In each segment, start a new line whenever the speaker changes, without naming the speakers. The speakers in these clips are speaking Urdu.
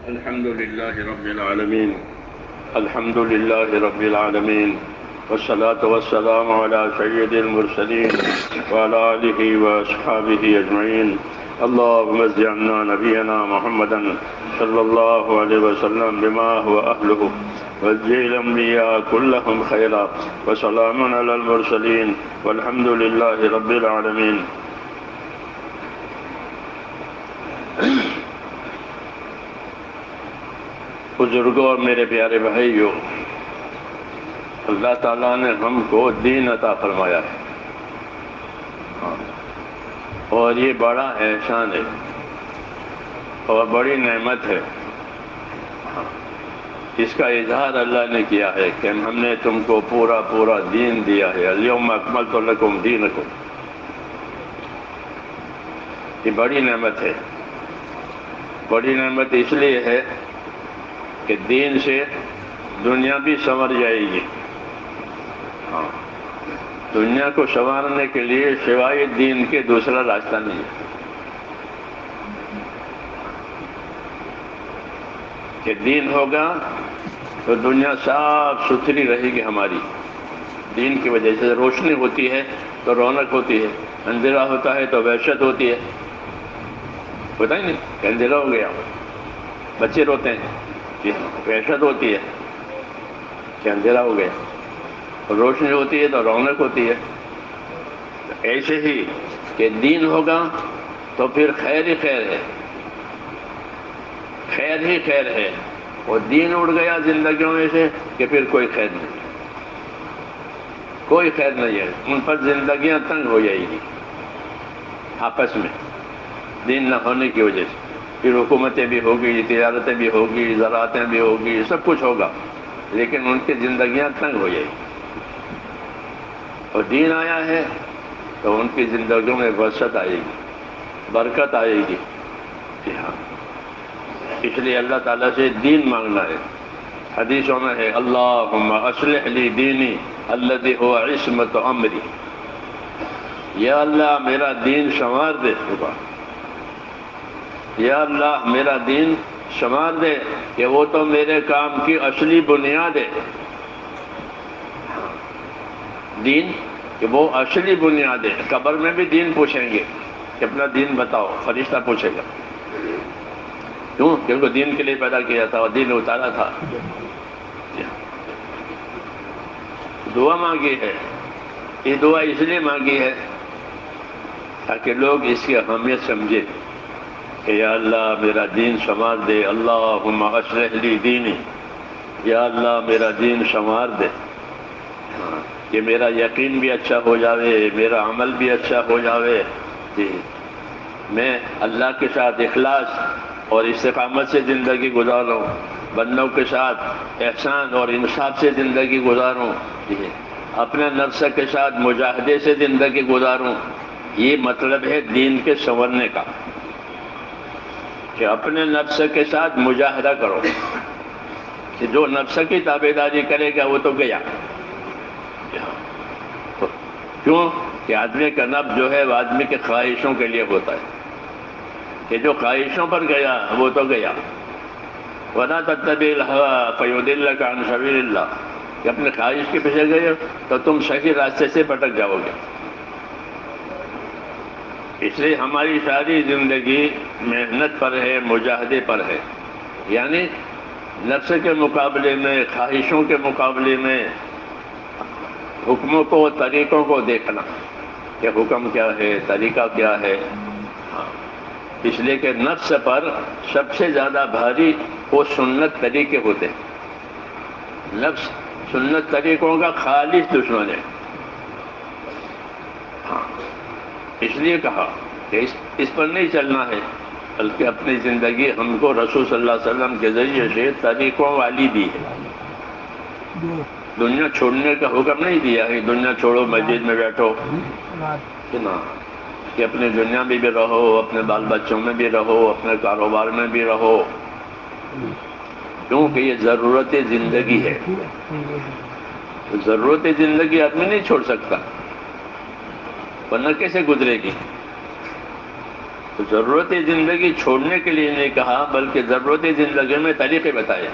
الحمد لله رب العالمين. الحمد لله رب العالمين، والصلاة والسلام على سيد المرسلين وعلى آله وأصحابه أجمعين. اللهم اجعلنا نبينا محمدا صلى الله عليه وسلم بما هو أهله، واجعل الأنبياء كلهم خيرا، وسلام على المرسلين والحمد لله رب العالمين. بزرگوں اور میرے پیارے بھائیوں، اللہ تعالیٰ نے ہم کو دین عطا فرمایا ہے، اور یہ بڑا احسان ہے اور بڑی نعمت ہے. اس کا اظہار اللہ نے کیا ہے کہ ہم نے تم کو پورا دین دیا ہے. الیوم اکملت لکم دینکم. یہ بڑی نعمت ہے. بڑی نعمت اس لیے ہے کہ دین سے دنیا بھی سنور جائے گی. دنیا کو سنوارنے کے لیے سوائے دین کے دوسرا راستہ نہیں ہے. کہ دین ہوگا تو دنیا صاف ستھری رہے گی ہماری. دین کی وجہ سے روشنی ہوتی ہے تو رونق ہوتی ہے، اندھیرا ہوتا ہے تو وحشت ہوتی ہے. پتہ ہی نہیں کہ اندھیرا ہو گیا، بچے روتے ہیں کہ وحشت ہوتی ہے کہ اندھیرا ہو گیا، اور روشنی ہوتی ہے تو رونق ہوتی ہے. ایسے ہی کہ دین ہوگا تو پھر خیر ہی خیر ہے، خیر ہی خیر ہے. اور دین اڑ گیا زندگیوں میں سے کہ پھر کوئی خیر نہیں، کوئی خیر نہیں ہے. ان پر زندگیاں تنگ ہو جائے گی آپس میں دین نہ ہونے کی وجہ سے. پھر حکومتیں بھی ہوگی، تجارتیں بھی ہوگی، زراعتیں بھی ہوگی، سب کچھ ہوگا، لیکن ان کی زندگیاں تنگ ہو جائیں گی. اور دین آیا ہے تو ان کی زندگیوں میں برکت آئے گی، برکت آئے گی. جی ہاں، اس لیے اللہ تعالیٰ سے دین مانگنا ہے. حدیثوں میں ہے اللہم اصلح لی دینی الذی هو عصمت امری. یا اللہ میرا دین سنوار دے. یا اللہ میرا دین سنوار دے کہ وہ تو میرے کام کی اصلی بنیاد ہے. دین کہ وہ اصلی بنیاد ہے. قبر میں بھی دین پوچھیں گے کہ اپنا دین بتاؤ، فرشتہ پوچھے گا. کیوں؟ کیونکہ دین کے لیے پیدا کیا تھا اور دین اتارا تھا. دعا مانگی ہے. یہ دعا اس لیے مانگی ہے تاکہ لوگ اس کی اہمیت سمجھے کہ یا اللہ میرا دین سنوار دے. اللہم اصلح لی دینی. یا اللہ میرا دین سنوار دے کہ میرا یقین بھی اچھا ہو جاوے، میرا عمل بھی اچھا ہو جاوے. جی میں اللہ کے ساتھ اخلاص اور استقامت سے زندگی گزاروں، بندوں کے ساتھ احسان اور انصاف سے زندگی گزاروں، اپنے نفس کے ساتھ مجاہدے سے زندگی گزاروں. یہ مطلب ہے دین کے سنورنے کا، کہ اپنے نفس کے ساتھ مجاہدہ کرو. کہ جو نفس کی تابعداری کرے گا وہ تو گیا. کیوں؟ کہ آدمی کا نفس جو ہے وہ آدمی کے خواہشوں کے لیے ہوتا ہے، کہ جو خواہشوں پر گیا وہ تو گیا. وَلَا تَتَّبِعِ الْهَوَىٰ فَيُضِلَّكَ عَنْ سَبِيلِ اللَّهِ. کہ اپنے خواہش کے پیچھے گئے تو تم صحیح راستے سے بھٹک جاؤ گے. اس لیے ہماری ساری زندگی محنت پر ہے، مجاہدے پر ہے. یعنی نفس کے مقابلے میں، خواہشوں کے مقابلے میں حکموں کو، طریقوں کو دیکھنا کہ حکم کیا ہے، طریقہ کیا ہے. اس لیے کہ نفس پر سب سے زیادہ بھاری وہ سنت طریقے ہوتے ہیں. نفس سنت طریقوں کا خالص دشمن ہے. اس لیے کہا کہ اس پر نہیں چلنا ہے، بلکہ اپنی زندگی ہم کو رسول صلی اللہ علیہ وسلم کے ذریعے سے طریقوں والی دی ہے. دنیا چھوڑنے کا حکم نہیں دیا ہے دنیا چھوڑو مسجد میں بیٹھو، کہ اپنی دنیا میں بھی رہو، اپنے بال بچوں میں بھی رہو، اپنے کاروبار میں بھی رہو. کیونکہ یہ ضرورت زندگی ہے. ضرورت زندگی آدمی نہیں چھوڑ سکتا، ورنہ کیسے گزرے گی. تو ضرورت زندگی چھوڑنے کے لیے نہیں کہا، بلکہ ضرورت زندگی میں طریقے بتایا.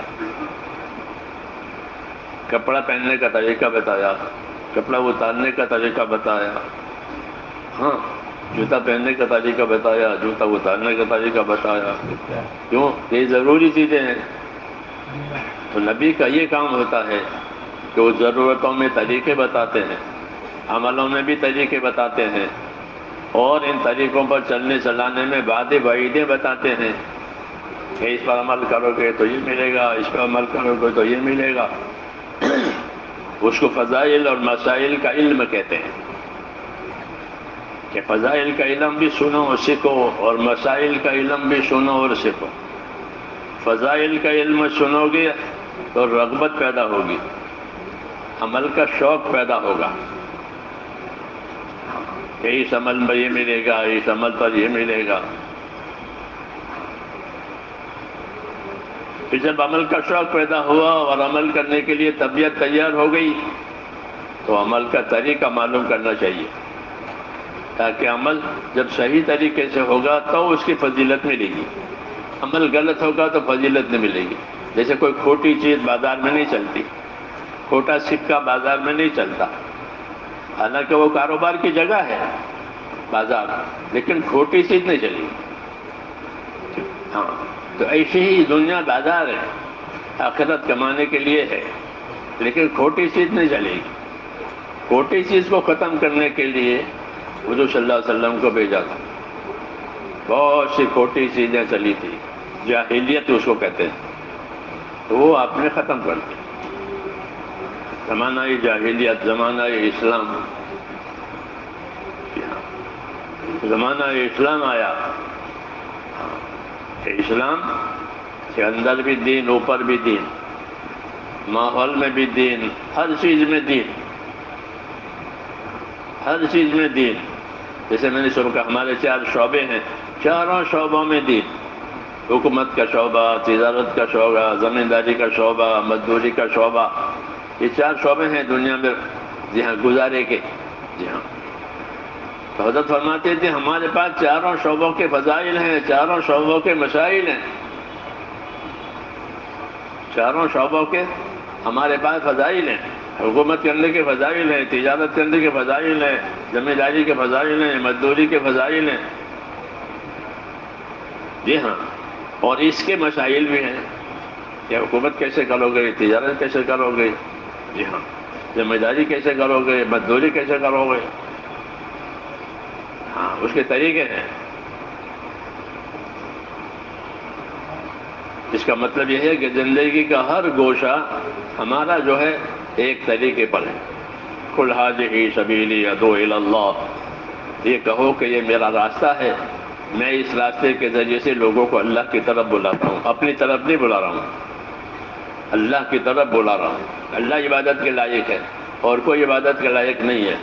کپڑا پہننے کا طریقہ بتایا، کپڑا اتارنے کا طریقہ بتایا، ہاں جوتا پہننے کا طریقہ بتایا، جوتا اتارنے کا طریقہ بتایا. کیوں؟ یہ ضروری چیزیں ہیں. تو نبی کا یہ کام ہوتا ہے کہ وہ ضرورتوں میں طریقے بتاتے ہیں، عملوں میں بھی طریقے بتاتے ہیں، اور ان طریقوں پر چلنے چلانے میں وعدے وعیدیں بتاتے ہیں کہ اس پر عمل کرو گے تو یہ ملے گا، اس پر عمل کرو گے تو یہ ملے گا. اس کو فضائل اور مسائل کا علم کہتے ہیں کہ فضائل کا علم بھی سنو اور سیکھو، اور مسائل کا علم بھی سنو اور سیکھو. فضائل کا علم سنو گے تو رغبت پیدا ہوگی، عمل کا شوق پیدا ہوگا کہ اس عمل میں یہ ملے گا، اس عمل پر یہ ملے گا. پھر جب عمل کا شوق پیدا ہوا اور عمل کرنے کے لیے طبیعت تیار ہو گئی تو عمل کا طریقہ معلوم کرنا چاہیے، تاکہ عمل جب صحیح طریقے سے ہوگا تو اس کی فضیلت ملے گی. عمل غلط ہوگا تو فضیلت نہیں ملے گی. جیسے کوئی کھوٹی چیز بازار میں نہیں چلتی، کھوٹا سکہ بازار میں نہیں چلتا، حالانکہ وہ کاروبار کی جگہ ہے بازار، لیکن کھوٹی چیز نہیں چلے گی. ہاں تو ایسی ہی دنیا بازار ہے، آخرت کمانے کے لیے ہے، لیکن کھوٹی چیز نہیں چلے گی. کھوٹی چیز کو ختم کرنے کے لیے حضور صلی اللہ علیہ وسلم کو بھیجا تھا. بہت سی کھوٹی چیزیں چلی تھی، جاہلیت اس کو کہتے ہیں، تو وہ آپ نے ختم کر دی. زمانہ جاہلیت، زمانہ اسلام، زمانہ اسلام آیا. اسلام کے اندر بھی دین، اوپر بھی دین، ماحول میں بھی دین، ہر چیز میں دین، ہر چیز میں دین. جیسے میں نے شروع کہا ہمارے 4 شعبے ہیں، چاروں شعبوں میں دین. حکومت کا شعبہ، تجارت کا شعبہ، زمینداری کا شعبہ، مزدوری کا شعبہ، یہ 4 شعبے ہیں دنیا میں جی ہاں گزارے کے. جی ہاں تو حضرت فرماتے تھے ہمارے پاس چاروں شعبوں کے فضائل ہیں، چاروں شعبوں کے مسائل ہیں. چاروں شعبوں کے ہمارے پاس فضائل ہیں. حکومت کرنے کے فضائل ہیں، تجارت کرنے کے فضائل ہیں، زمینداری کے فضائل ہیں، مزدوری کے فضائل ہیں. جی ہاں اور اس کے مسائل بھی ہیں کہ حکومت کیسے کرو گے، تجارت کیسے کرو گے، جی ہاں زمینداری کیسے کرو گے، مزدوری کیسے کرو گے. ہاں اس کے طریقے ہیں. اس کا مطلب یہ ہے کہ زندگی کا ہر گوشہ ہمارا جو ہے ایک طریقے پر ہے. قل ھذہ سبیلی ادعو الی اللہ، یہ کہو کہ یہ میرا راستہ ہے، میں اس راستے کے ذریعے سے لوگوں کو اللہ کی طرف بلاتا ہوں. اپنی طرف نہیں بلا رہا ہوں، اللہ کی طرف بلا رہا ہوں. اللہ عبادت کے لائق ہے اور کوئی عبادت کے لائق نہیں ہے،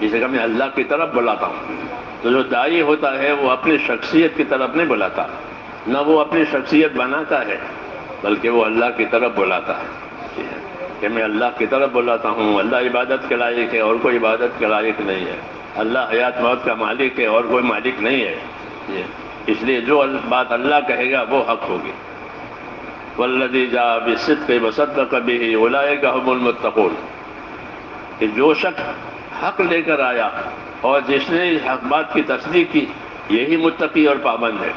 اس لیے میں اللہ کی طرف بلاتا ہوں. تو جو داعی ہوتا ہے وہ اپنی شخصیت کی طرف نہیں بلاتا، نہ وہ اپنی شخصیت بناتا ہے، بلکہ وہ اللہ کی طرف بلاتا ہے کہ میں اللہ کی طرف بلاتا ہوں. اللہ عبادت کے لائق ہے اور کوئی عبادت کے لائق نہیں ہے. اللہ حیات موت کا مالک ہے اور کوئی مالک نہیں ہے. اس لیے جو بات اللہ کہے گا وہ حق ہوگی. والذی جاء بالصدق وصدق به اولئک هم المتقون، کہ جو شخص حق لے کر آیا اور جس نے اس حق بات کی تصدیق کی یہی متقی اور پابند ہے.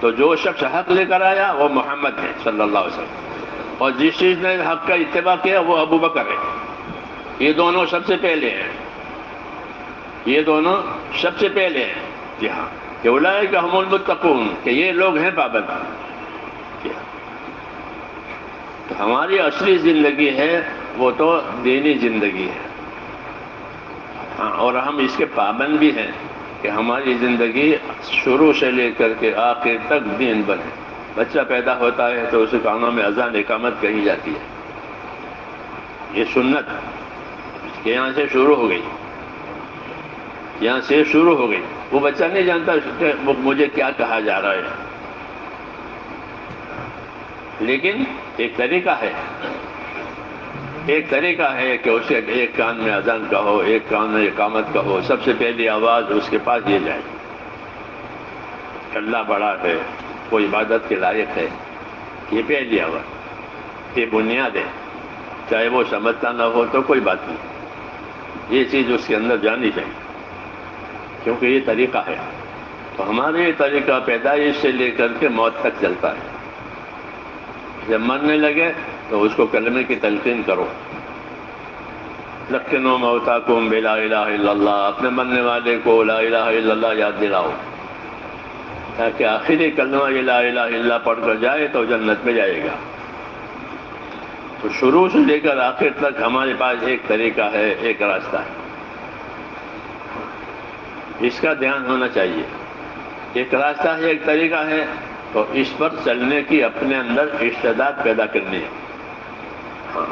تو جو شخص حق لے کر آیا وہ محمد ہے صلی اللہ علیہ وسلم، اور جس چیز نے حق کا اتباع کیا وہ ابو بکر ہے. یہ دونوں سب سے پہلے ہیں، یہ دونوں سب سے پہلے ہیں. جی ہاں کہ اولئک هم المتقون، کہ یہ لوگ ہیں پابند. تو ہماری اصلی زندگی ہے وہ تو دینی زندگی ہے. ہاں اور ہم اس کے پابند بھی ہیں کہ ہماری زندگی شروع سے لے کر کے آخر تک دین بنے. بچہ پیدا ہوتا ہے تو اسے کانوں میں اذان اقامت کہی جاتی ہے، یہ سنت کہ یہاں سے شروع ہو گئی، یہاں سے شروع ہو گئی. وہ بچہ نہیں جانتا کہ مجھے کیا کہا جا رہا ہے، لیکن ایک طریقہ ہے، ایک طریقہ ہے کہ اسے ایک کان میں اذان کہو، ایک کان میں اقامت کہو، سب سے پہلی آواز اس کے پاس یہ جائے. اللہ بڑا ہے، وہ عبادت کے لائق ہے، یہ پہلی ہوا، یہ بنیاد ہے، چاہے وہ سمجھتا نہ ہو تو کوئی بات نہیں، یہ چیز اس کے اندر جانی چاہیے، کیونکہ یہ طریقہ ہے۔ تو ہمارے یہ طریقہ پیدائش سے لے کر کے موت تک چلتا ہے۔ جب مرنے لگے تو اس کو کلمے کی تلقین کرو، لقنوا موتاکم بلا الہ الا اللہ، اپنے مرنے والے کو لا الہ الا اللہ یاد دلاؤ، تاکہ آخری کلمہ یہ لا الہ الا اللہ پڑھ کر جائے تو جنت میں جائے گا۔ تو شروع سے لے کر آخر تک ہمارے پاس ایک طریقہ ہے، ایک راستہ ہے، اس کا دھیان ہونا چاہیے۔ ایک راستہ ہے، ایک طریقہ ہے، تو اس پر چلنے کی اپنے اندر استعداد پیدا کرنی ہے۔ ہاں،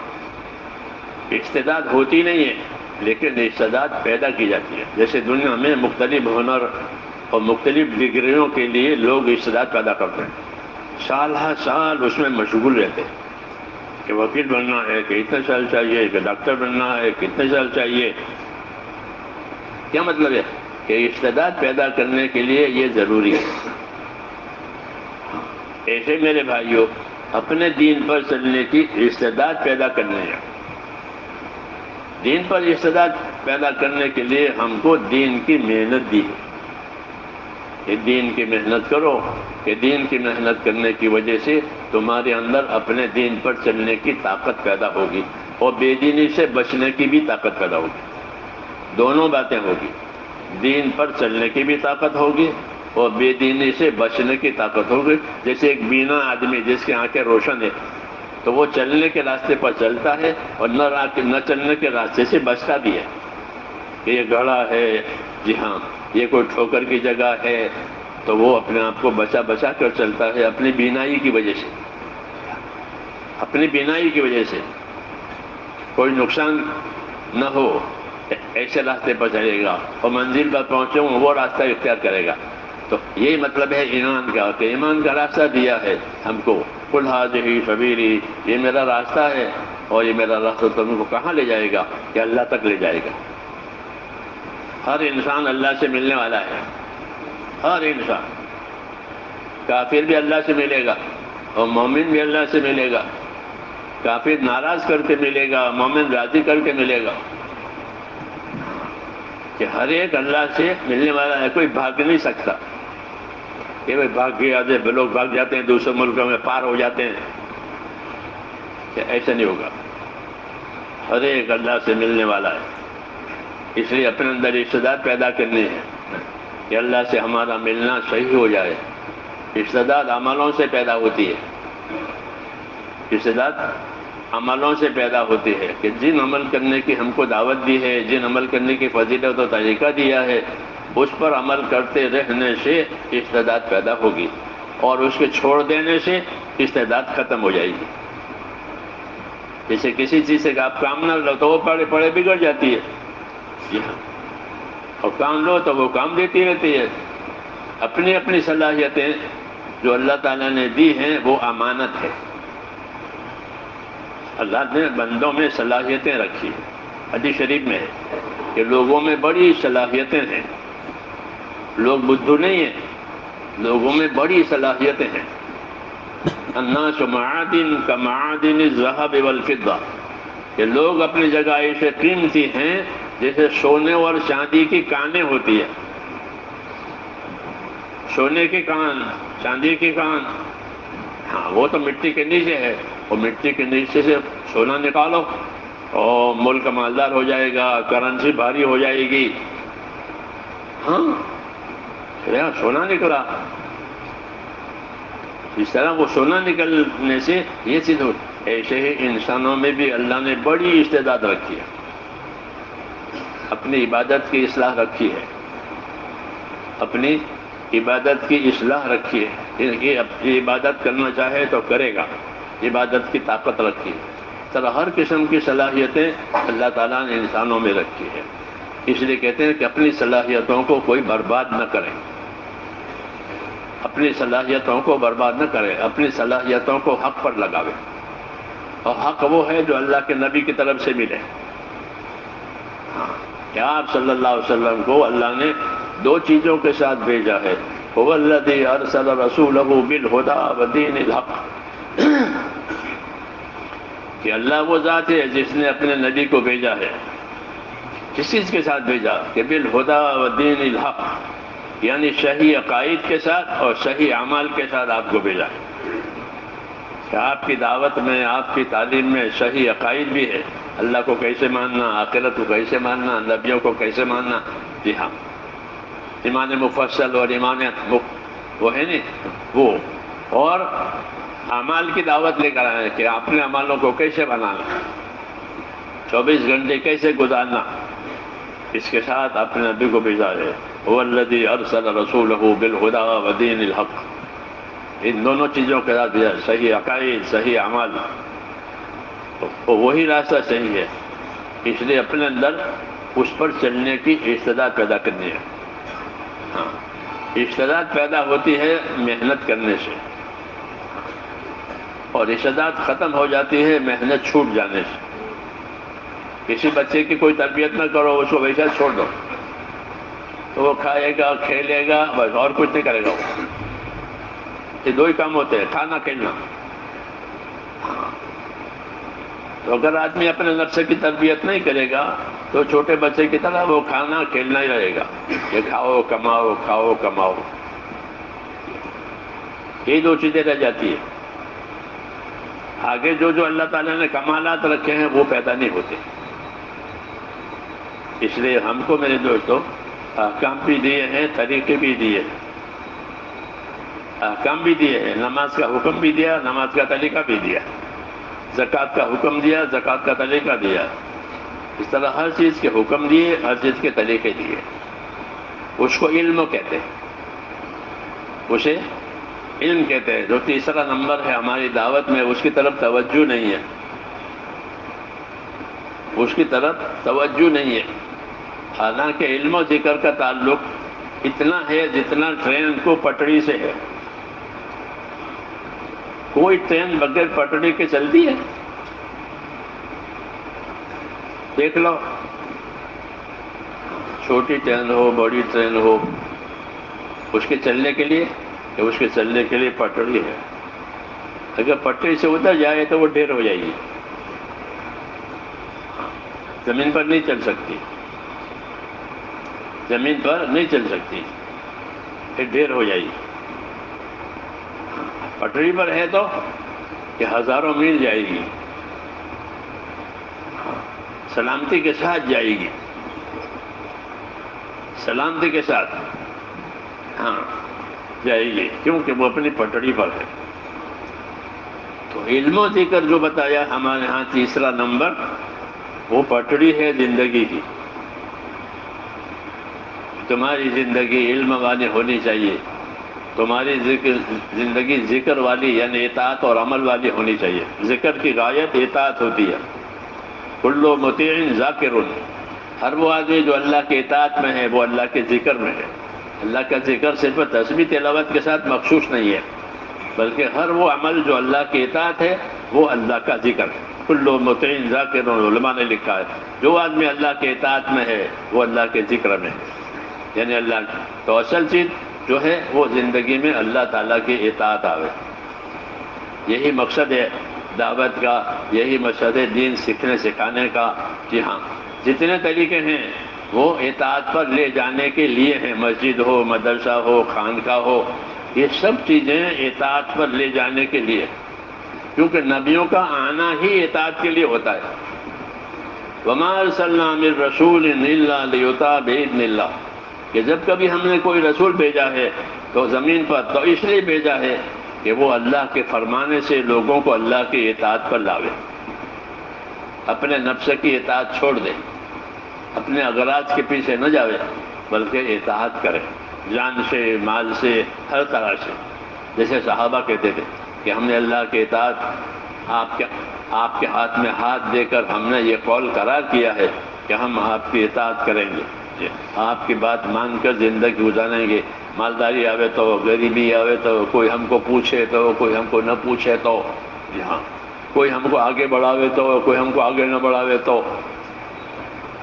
استعداد ہوتی نہیں ہے لیکن استعداد پیدا کی جاتی ہے۔ جیسے دنیا میں مختلف ہنر اور مختلف ڈگریوں کے لیے لوگ استعداد پیدا کرتے ہیں، سال ہر سال اس میں مشغول رہتے ہیں کہ وکیل بننا ہے کہ اتنے سال چاہیے، کہ ڈاکٹر بننا ہے کتنے سال چاہیے۔ کیا مطلب ہے کہ استعداد پیدا کرنے کے لیے یہ ضروری ہے۔ ایسے میرے بھائیوں، اپنے دین پر چلنے کی استعداد پیدا کرنے ہے۔ دین پر استعداد پیدا کرنے کے لیے ہم کو دین کی محنت دی ہے کہ دین کی محنت کرو، کہ دین کی محنت کرنے کی وجہ سے تمہارے اندر اپنے دین پر چلنے کی طاقت پیدا ہوگی اور بے دینی سے بچنے کی بھی طاقت پیدا ہوگی۔ دونوں باتیں ہوگی، دین پر چلنے کی بھی طاقت ہوگی اور بے دینی سے بچنے کی طاقت ہوگی۔ جیسے ایک بینا آدمی جس کی آنکھیں روشن ہے تو وہ چلنے کے راستے پر چلتا ہے اور نہ چلنے کے راستے سے بچتا بھی ہے کہ یہ گڑھا ہے، جی ہاں یہ کوئی ٹھوکر کی جگہ ہے، تو وہ اپنے آپ کو بچا بچا کر چلتا ہے اپنی بینائی کی وجہ سے، اپنی بینائی کی وجہ سے کوئی نقصان نہ ہو ایسے راستے پر چلے گا اور منزل پر پہنچے وہ راستہ اختیار کرے گا۔ تو یہی مطلب ہے ایمان کا، کہ ایمان کا راستہ دیا ہے ہم کو، قل ھذہ سبیلی، یہ میرا راستہ ہے اور یہ میرا راستہ تم کو کہاں لے جائے گا؟ کہ اللہ تک لے جائے گا۔ ہر انسان اللہ سے ملنے والا ہے، ہر انسان، کافر بھی اللہ سے ملے گا اور مومن بھی اللہ سے ملے گا، کافر ناراض کر کے ملے گا، مومن راضی کر کے ملے گا، کہ ہر ایک اللہ سے ملنے والا ہے، کوئی بھاگ نہیں سکتا کہ بھائی بھاگ گیا، لوگ بھاگ جاتے ہیں دوسرے ملکوں میں پار ہو جاتے ہیں، کہ ایسا نہیں ہوگا، ہر ایک اللہ سے ملنے والا ہے۔ اس لیے اپنے اندر استعداد پیدا کرنی ہے کہ اللہ سے ہمارا ملنا صحیح ہو جائے۔ استعداد عملوں سے پیدا ہوتی ہے، استعداد عملوں سے پیدا ہوتی ہے، کہ جن عمل کرنے کی ہم کو دعوت دی ہے، جن عمل کرنے کی فضیلت و طریقہ دیا ہے، اس پر عمل کرتے رہنے سے استعداد پیدا ہوگی، اور اس کے چھوڑ دینے سے استعداد ختم ہو جائے گی۔ جیسے کسی چیز سے آپ کام نہ لو تو وہ پڑے پڑے بگڑ جاتی ہے، جی ہاں، اور کام لو تو وہ کام دیتی رہتی ہے۔ اپنی اپنی صلاحیتیں جو اللہ تعالیٰ نے دی ہیں وہ امانت ہے۔ اللہ نے بندوں میں صلاحیتیں رکھی، حدیث شریف میں ہے کہ لوگوں میں بڑی صلاحیتیں ہیں، لوگ بدھو نہیں ہیں، لوگوں میں بڑی صلاحیتیں ہیں۔ الناس معادن کمعادن الذهب والفضہ، کہ لوگ اپنی جگہ ایسے قیمتی ہیں جیسے سونے اور چاندی کی کانیں ہوتی ہے، سونے کی کان، چاندی کی کان، ہاں وہ تو مٹی کے نیچے ہے، وہ مٹی کے نیچے سے سونا نکالو اور ملک مالدار ہو جائے گا، کرنسی بھاری ہو جائے گی۔ ہاں سونا نکلا، اس طرح وہ سونا نکلنے سے یہ چیز ہو۔ ایسے ہی انسانوں میں بھی اللہ نے بڑی استعداد رکھی ہے، اپنی عبادت کی اصلاح رکھی ہے، اپنی عبادت کی اصلاح رکھی ہے، یہ عبادت کرنا چاہے تو کرے گا، عبادت کی طاقت رکھی ہے۔ طرح ہر قسم کی صلاحیتیں اللہ تعالیٰ نے انسانوں میں رکھی ہے، اس لیے کہتے ہیں کہ اپنی صلاحیتوں کو کوئی برباد نہ کرے، اپنی صلاحیتوں کو برباد نہ کرے، اپنی صلاحیتوں کو حق پر لگاوے، اور حق وہ ہے جو اللہ کے نبی کی طرف سے ملے۔ ہاں، کہ آپ صلی اللہ علیہ وسلم کو اللہ نے دو چیزوں کے ساتھ بھیجا ہے، هو الذي ارسل رسوله بالهدى ودين الحق، کہ اللہ وہ ذات ہے جس نے اپنے نبی کو بھیجا ہے، کس چیز کے ساتھ بھیجا؟ کہ بالہدی ودین الحق، یعنی صحیح عقائد کے ساتھ اور صحیح اعمال کے ساتھ آپ کو بھیجا ہے، کہ آپ کی دعوت میں، آپ کی تعلیم میں صحیح عقائد بھی ہے، اللہ کو کیسے ماننا، آخرت کو کیسے ماننا، نبیوں کو کیسے ماننا، جی ہاں، ایمان مفصل اور ایمان وہ ہے نہیں وہ، اور اعمال کی دعوت لے کر آئے کہ اپنے اعمالوں کو کیسے بنانا، 24 گھنٹے کیسے گزارنا، اس کے ساتھ اپنے نبی کو بھیجا ہے۔ هو الذی ارسل رسولہ بالہدی ودین الحق، ان دونوں چیزوں کے ساتھ بھیجا، صحیح عقائد، صحیح اعمال، تو وہی راستہ صحیح ہے، اس لیے اپنے اندر اس پر چلنے کی استعداد پیدا کرنی ہے۔ ہاں، استعداد پیدا ہوتی ہے محنت کرنے سے، اور استعداد ختم ہو جاتی ہے محنت چھوٹ جانے سے۔ کسی بچے کی کوئی تربیت نہ کرو، اس کو ویسے چھوڑ دو تو وہ کھائے گا، کھیلے گا، بس اور کچھ نہیں کرے گا وہ۔ یہ دو ہی کام ہوتے ہیں، کھانا، کھیلنا۔ تو اگر آدمی اپنے نفس کی تربیت نہیں کرے گا تو چھوٹے بچے کی طرح وہ کھانا کھیلنا ہی رہے گا، کہ کھاؤ کماؤ، کھاؤ کماؤ، یہ دو چیزیں رہ جاتی ہیں۔ آگے جو اللہ تعالیٰ نے کمالات رکھے ہیں وہ پیدا نہیں ہوتے۔ اس لیے ہم کو میرے دوستوں احکام بھی دیے ہیں، طریقے بھی دیے ہیں، احکام بھی دیے ہیں، نماز کا حکم بھی دیا، نماز کا طریقہ بھی دیا، زکوٰۃ کا حکم دیا، زکوٰۃ کا طریقہ دیا، اس طرح ہر چیز کے حکم دیے، ہر چیز کے طریقے دیے۔ اس کو علم کہتے ہیں، اسے علم کہتے ہیں۔ جو تیسرا نمبر ہے ہماری دعوت میں، اس کی طرف توجہ نہیں ہے، اس کی طرف توجہ نہیں ہے۔ حالانکہ علم و ذکر کا تعلق اتنا ہے جتنا ٹرین کو پٹڑی سے ہے۔ کوئی ٹرین بغیر پٹڑی کے چلتی ہے؟ دیکھ لو، چھوٹی ٹرین ہو، بڑی ٹرین ہو، اس کے چلنے کے لیے پٹڑی ہے۔ اگر پٹڑی سے اتر جائے تو وہ ڈھیر ہو جائے گی، زمین پر نہیں چل سکتی، زمین پر نہیں چل سکتی، پھر ڈھیر ہو جائے گی۔ پٹڑی پر ہے تو کہ ہزاروں میل جائے گی، سلامتی کے ساتھ جائے گی، سلامتی کے ساتھ ہاں جائے گی، کیونکہ وہ اپنی پٹڑی پر ہے۔ تو علم و ذکر جو بتایا ہمارے ہاں تیسرا نمبر، وہ پٹڑی ہے زندگی کی۔ تمہاری زندگی علم والی ہونی چاہیے، تمہاری زندگی ذکر والی یعنی اطاعت اور عمل والی ہونی چاہیے۔ ذکر کی غایت اطاعت ہوتی ہے۔ کل مطیع ذاکر، ہر وہ آدمی جو اللہ کے اطاعت میں ہے وہ اللہ کے ذکر میں ہے۔ اللہ کا ذکر صرف تسبیح تلاوت کے ساتھ مخصوص نہیں ہے، بلکہ ہر وہ عمل جو اللہ کی اطاعت ہے وہ اللہ کا ذکر ہے۔ کل مطیع ذاکر، علماء نے لکھا ہے جو آدمی اللہ کے اطاعت میں ہے وہ اللہ کے ذکر میں ہے، یعنی اللہ۔ تو اصل چیز جو ہے وہ زندگی میں اللہ تعالیٰ کی اطاعت آوے، یہی مقصد ہے دعوت کا، یہی مقصد ہے دین سیکھنے سکھانے کا۔ جی ہاں، جتنے طریقے ہیں وہ اطاعت پر لے جانے کے لیے ہیں، مسجد ہو، مدرسہ ہو، خانقاہ ہو، یہ سب چیزیں اطاعت پر لے جانے کے لیے، کیونکہ نبیوں کا آنا ہی اطاعت کے لیے ہوتا ہے۔ وَمَا أَرْسَلْنَا مِن رَّسُولٍ إِلَّا لِيُطَاعَ بِإِذْنِ اللَّهِ، کہ جب کبھی ہم نے کوئی رسول بھیجا ہے تو زمین پر تو اس لیے بھیجا ہے کہ وہ اللہ کے فرمانے سے لوگوں کو اللہ کی اطاعت پر لاوے، اپنے نفس کی اطاعت چھوڑ دے، اپنے اغراض کے پیچھے نہ جاوے، بلکہ اطاعت کرے، جان سے، مال سے، ہر طرح سے۔ جیسے صحابہ کہتے تھے کہ ہم نے اللہ کی اطاعت، آپ کے ہاتھ میں ہاتھ دے کر ہم نے یہ قول قرار کیا ہے کہ ہم آپ کی اطاعت کریں گے، آپ کی بات مان کر زندگی گزاریں گے۔ مالداری آوے تو، غریبی آوے تو، کوئی ہم کو پوچھے تو، کوئی ہم کو نہ پوچھے تو، جی ہاں، کوئی ہم کو آگے بڑھاوے تو، کوئی ہم کو آگے نہ بڑھاوے تو،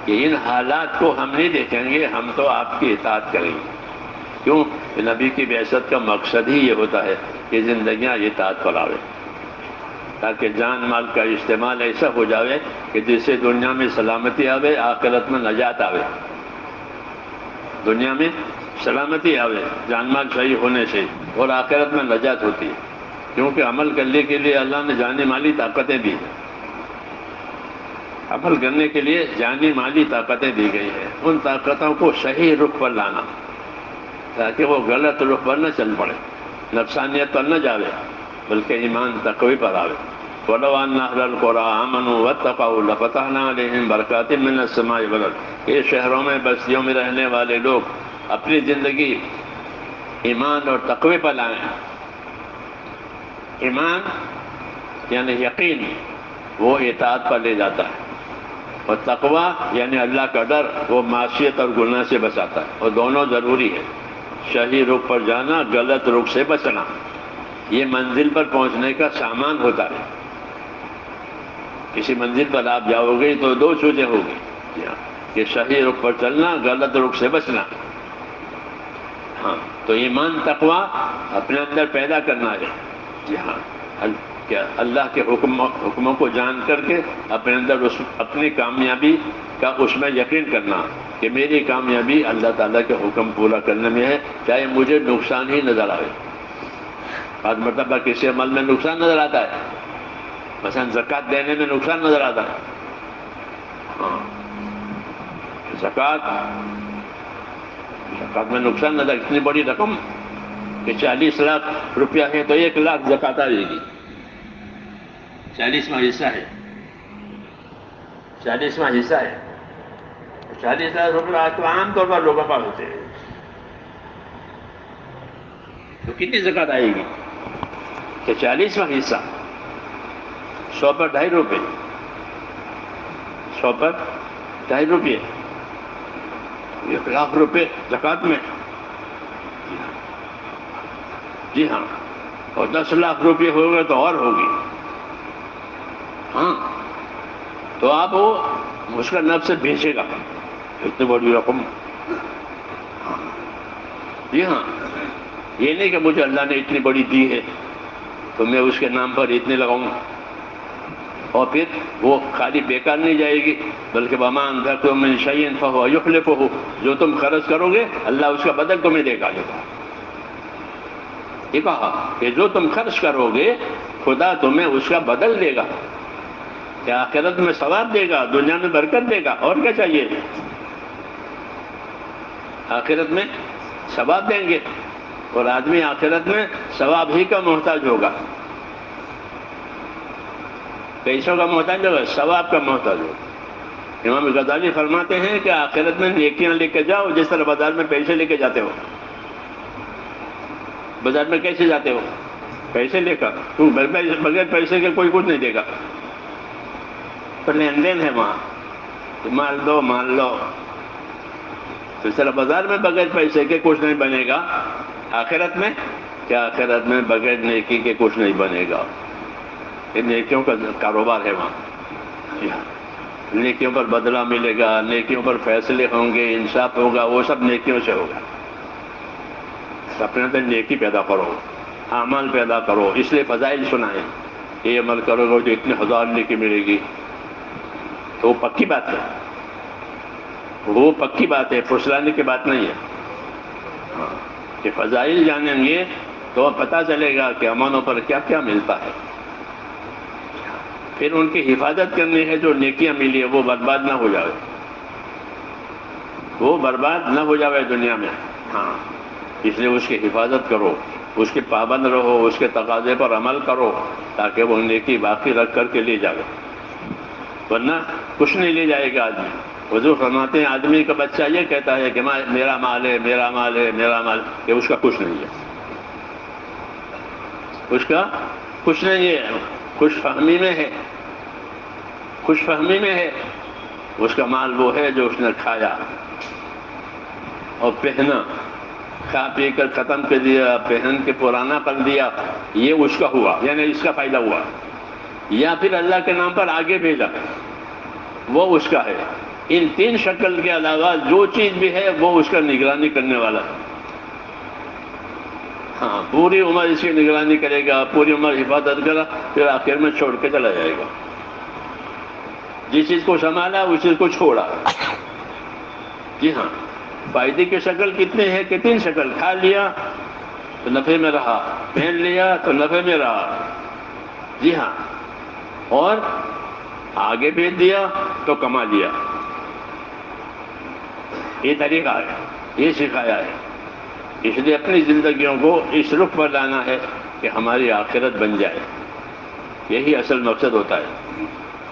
کہ ان حالات کو ہم نہیں دیکھیں گے، ہم تو آپ کی اطاعت کریں گے۔ کیوں کہ نبی کی بعثت کا مقصد ہی یہ ہوتا ہے کہ زندگیاں اطاعت پر آوے، تاکہ جان مال کا استعمال ایسا ہو جاوے کہ جس سے دنیا میں سلامتی آوے، آخرت میں نجات آوے۔ دنیا میں سلامتی آوے جان مال صحیح ہونے سے، اور آخرت میں نجات ہوتی ہے، کیونکہ عمل کرنے کے لیے اللہ نے جانی مالی طاقتیں دی ہیں، عمل کرنے کے لیے جانی مالی طاقتیں دی گئی ہیں، ان طاقتوں کو صحیح رخ پر لانا تاکہ وہ غلط رخ پر نہ چل پڑے، نفسانیت پر نہ جاوے، بلکہ ایمان تقوی پر آوے۔ وَلَوْ أَنَّ أَهْلَ الْقُرَىٰ آمَنُوا وَاتَّقَوْا لَفَتَحْنَا عَلَيْهِمْ بَرَكَاتٍ مِّنَ السَّمَاءِ وَالْأَرْضِ۔ یہ شہروں میں بستیوں میں رہنے والے لوگ اپنی زندگی ایمان اور تقوی پر لائیں۔ ایمان یعنی یقین، وہ اطاعت پر لے جاتا ہے، اور تقوی یعنی اللہ کا ڈر، وہ معصیت اور گناہ سے بچاتا ہے، اور دونوں ضروری ہے۔ صحیح رخ پر جانا، غلط رخ سے بچنا، یہ منزل پر پہنچنے کا سامان ہوتا ہے۔ کسی منزل پر آپ جاؤ گے تو دو چیزیں ہوگی، کہ صحیح رخ پر چلنا، غلط رخ سے بچنا۔ ہاں، تو ایمان تقوی اپنے اندر پیدا کرنا ہے، جی ہاں، کیا اللہ کے حکموں کو جان کر کے اپنے اندر اپنی کامیابی کا اس میں یقین کرنا کہ میری کامیابی اللہ تعالیٰ کے حکم پورا کرنے میں ہے، چاہے مجھے نقصان ہی نظر آئے۔ بعض مرتبہ کسی عمل میں نقصان نظر آتا ہے، مثلا زکوٰۃ دینے میں نقصان نظر آتا ہے، ہاں، زکوٰۃ میں نقصان نظر، اتنی بڑی رقم کہ 40 لاکھ روپیہ ہے تو 1 لاکھ زکوٰۃ آئے گی، 40واں حصہ ہے، 40واں حصہ ہے، 40 لاکھ روپیہ تو عام طور پر لوگوں پاس ہوتے ہیں، تو کتنی زکوٰۃ آئے گی کہ 40واں حصہ، 100 پر 2.5 روپے، 100 پر 2.5 روپے، 1 لاکھ روپے زکوٰۃ میں، جی ہاں، اور 10 لاکھ روپے ہو گئے تو اور ہوگی، ہاں، تو آپ وہ اس کا نفس سے بیچے گا، اتنی بڑی رقم، جی ہاں، یہ نہیں کہ مجھے اللہ نے اتنی بڑی دی ہے تو میں اس کے نام پر اتنے لگاؤں، اور پھر وہ خالی بیکار نہیں جائے گی، بلکہ وَمَا أَنفَقْتُم مِّن شَيْءٍ فَهُوَ يُخْلِفُهُ، جو تم خرچ کرو گے اللہ اس کا بدل تمہیں دے گا۔ یہ کہا کہ جو تم خرچ کرو گے خدا تمہیں اس کا بدل دے گا، کہ آخرت میں ثواب دے گا، دنیا میں برکت دے گا، اور کیا چاہیے؟ آخرت میں ثواب دیں گے، اور آدمی آخرت میں ثواب ہی کا محتاج ہوگا، پیسوں کا محتاج ہوگا، ثواب کا محتاج ہوگا۔ امام غزالی فرماتے ہیں کہ آخرت میں نیکیاں لے کے جاؤ جس طرح بازار میں پیسے لے کے جاتے ہو۔ بازار میں کیسے جاتے ہو؟ پیسے لے کر، تو بغیر پیسے کے کوئی کچھ نہیں دے گا، تو لین دین ہے وہاں، مال دو مال لو، تو اس طرح بازار میں بغیر پیسے کے کچھ نہیں بنے گا، آخرت میں کیا؟ آخرت میں بغیر نیکی کے کچھ نہیں بنے گا، یہ نیکیوں کا کاروبار ہے وہاں، نیکیوں پر بدلہ ملے گا، نیکیوں پر فیصلے ہوں گے، انصاف ہوگا، وہ سب نیکیوں سے ہوگا۔ اپنے اندر نیکی پیدا کرو، اعمال پیدا کرو، اس لیے فضائل سنائیں، یہ عمل کرو گے تو اتنے 1000 نیکی ملے گی، تو وہ پکی بات ہے، وہ پکی بات ہے، پھسلانے کی بات نہیں ہے، کہ فضائل جانیں گے تو پتہ چلے گا کہ امانوں پر کیا کیا ملتا ہے، پھر ان کی حفاظت کرنی ہے، جو نیکیاں ملی ہے وہ برباد نہ ہو جائے، وہ برباد نہ ہو جائے دنیا میں، ہاں، اس لیے اس کی حفاظت کرو، اس کے پابند رہو، اس کے تقاضے پر عمل کرو، تاکہ وہ نیکی باقی رکھ کر کے لے جائے، ورنہ کچھ نہیں لے جائے گا آدمی۔ حضور فرماتے ہیں آدمی کا بچہ یہ کہتا ہے کہ میرا مال ہے، میرا مال ہے، میرا مال، کہ اس کا کچھ نہیں ہے، اس کا کچھ نہیں ہے، خوش فہمی میں ہے، خوش فہمی میں ہے، اس کا مال وہ ہے جو اس نے کھایا اور پہنا، کھا پی کر ختم کر دیا، پہن کے پرانا کر دیا، یہ اس کا ہوا، یعنی اس کا فائدہ ہوا، یا پھر اللہ کے نام پر آگے بھیجا، وہ اس کا ہے۔ ان 3 شکل کے علاوہ جو چیز بھی ہے وہ اس کا نگرانی کرنے والا ہے، ہاں پوری عمر اس کی نگرانی کرے گا، پوری عمر حفاظت کرا، پھر آخر میں چھوڑ کے چلا جائے گا۔ جس چیز کو سنبھالا اس چیز کو چھوڑا۔ جی ہاں، فائدے کی شکل کتنے ہیں کہ 3 شکل، کھا لیا تو نفع میں رہا، پہن لیا تو نفع میں رہا، جی ہاں، اور آگے بھیج دیا تو کما لیا۔ یہ طریقہ ہے، یہ سکھایا ہے۔ اس لیے اپنی زندگیوں کو اس رخ پر لانا ہے کہ ہماری آخرت بن جائے۔ یہی اصل مقصد ہوتا ہے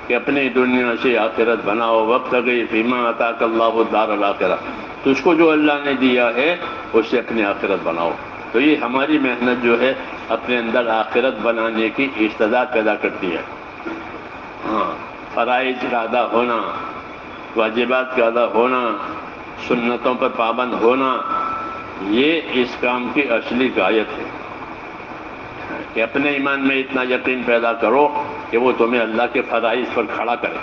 کہ اپنی دنیا سے آخرت بناؤ۔ وابتغ فیما آتاک اللہ الدار الآخرہ، تجھ کو جو اللہ نے دیا ہے اس سے اپنی آخرت بناؤ۔ تو یہ ہماری محنت جو ہے اپنے اندر آخرت بنانے کی استعداد پیدا کرتی ہے۔ ہاں، فرائض کا ادا ہونا، واجبات کا ادا ہونا، سنتوں پر پابند ہونا، یہ اس کام کی اصلی غایت ہے کہ اپنے ایمان میں اتنا یقین پیدا کرو کہ وہ تمہیں اللہ کے فرائض پر کھڑا کرے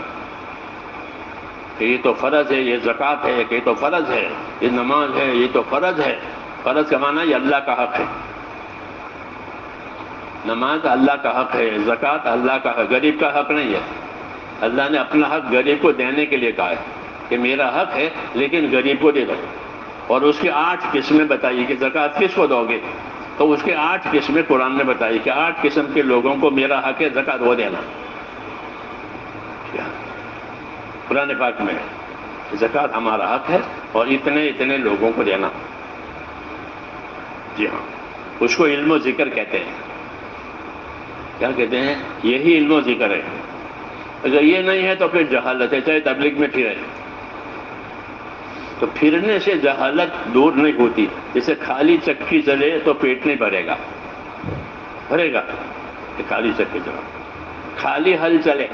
کہ یہ تو فرض ہے، یہ زکوٰۃ ہے، کہ یہ تو فرض ہے، یہ نماز ہے، یہ تو فرض ہے۔ فرض کا معنی یہ اللہ کا حق ہے، نماز اللہ کا حق ہے، زکوٰۃ اللہ کا حق، غریب کا حق نہیں ہے۔ اللہ نے اپنا حق غریب کو دینے کے لیے کہا ہے کہ میرا حق ہے لیکن غریب کو دے دو، اور اس کی 8 قسمیں بتائی کہ زکوٰۃ کس کو دو گے، تو اس کے 8 قسمیں قرآن نے بتائی کہ 8 قسم کے لوگوں کو میرا حق ہے زکوٰۃ وہ دینا۔ قرآن پاک میں زکوٰۃ ہمارا حق ہے اور اتنے اتنے لوگوں کو دینا۔ جی ہاں، اس کو علم و ذکر کہتے ہیں۔ کیا کہتے ہیں؟ یہی علم و ذکر ہے۔ اگر یہ نہیں ہے تو پھر جہالت ہے، چاہے تبلیغ میں پھرے، تو پھرنے سے جہالت دور نہیں ہوتی۔ جیسے خالی چکی چلے تو پیٹ نہیں بھرے گا، بھرے گا کہ خالی چکی چلا، خالی ہل چلے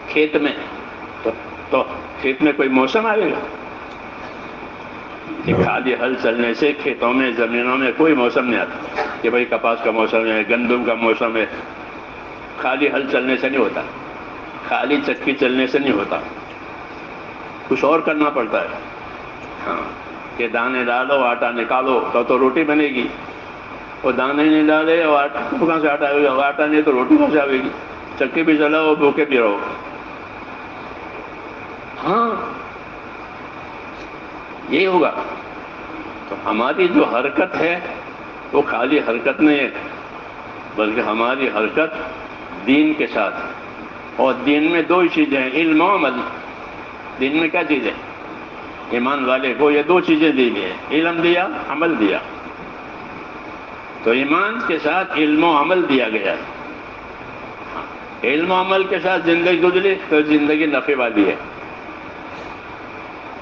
کھیت میں تو کھیت میں کوئی موسم آئے گا کہ خالی ہل چلنے سے کھیتوں میں زمینوں میں کوئی موسم نہیں آتا کہ بھئی کپاس کا موسم ہے، گندم کا موسم ہے۔ خالی ہل چلنے سے نہیں ہوتا، خالی چکی چلنے سے نہیں ہوتا، کچھ اور کرنا پڑتا ہے۔ ہاں، کہ دانے ڈالو آٹا نکالو تو روٹی بنے گی، وہ دانے نہیں ڈالے اور کہاں سے آٹا آئے گا، آٹا نہیں تو روٹی کہاں سے آئے گی، چکی بھی چلاؤ بھوکے بھی رہو۔ ہاں، یہ ہوگا۔ تو ہماری جو حرکت ہے وہ خالی حرکت نہیں ہے، بلکہ ہماری حرکت دین کے ساتھ، اور دین میں 2 چیزیں ہیں، علم و عمل۔ دین میں کیا چیز ہے؟ ایمان والے کو یہ 2 چیزیں دی گئی ہیں، علم دیا، عمل دیا۔ تو ایمان کے ساتھ علم و عمل دیا گیا ہے۔ علم و عمل کے ساتھ زندگی گزری تو زندگی نفع والی ہے،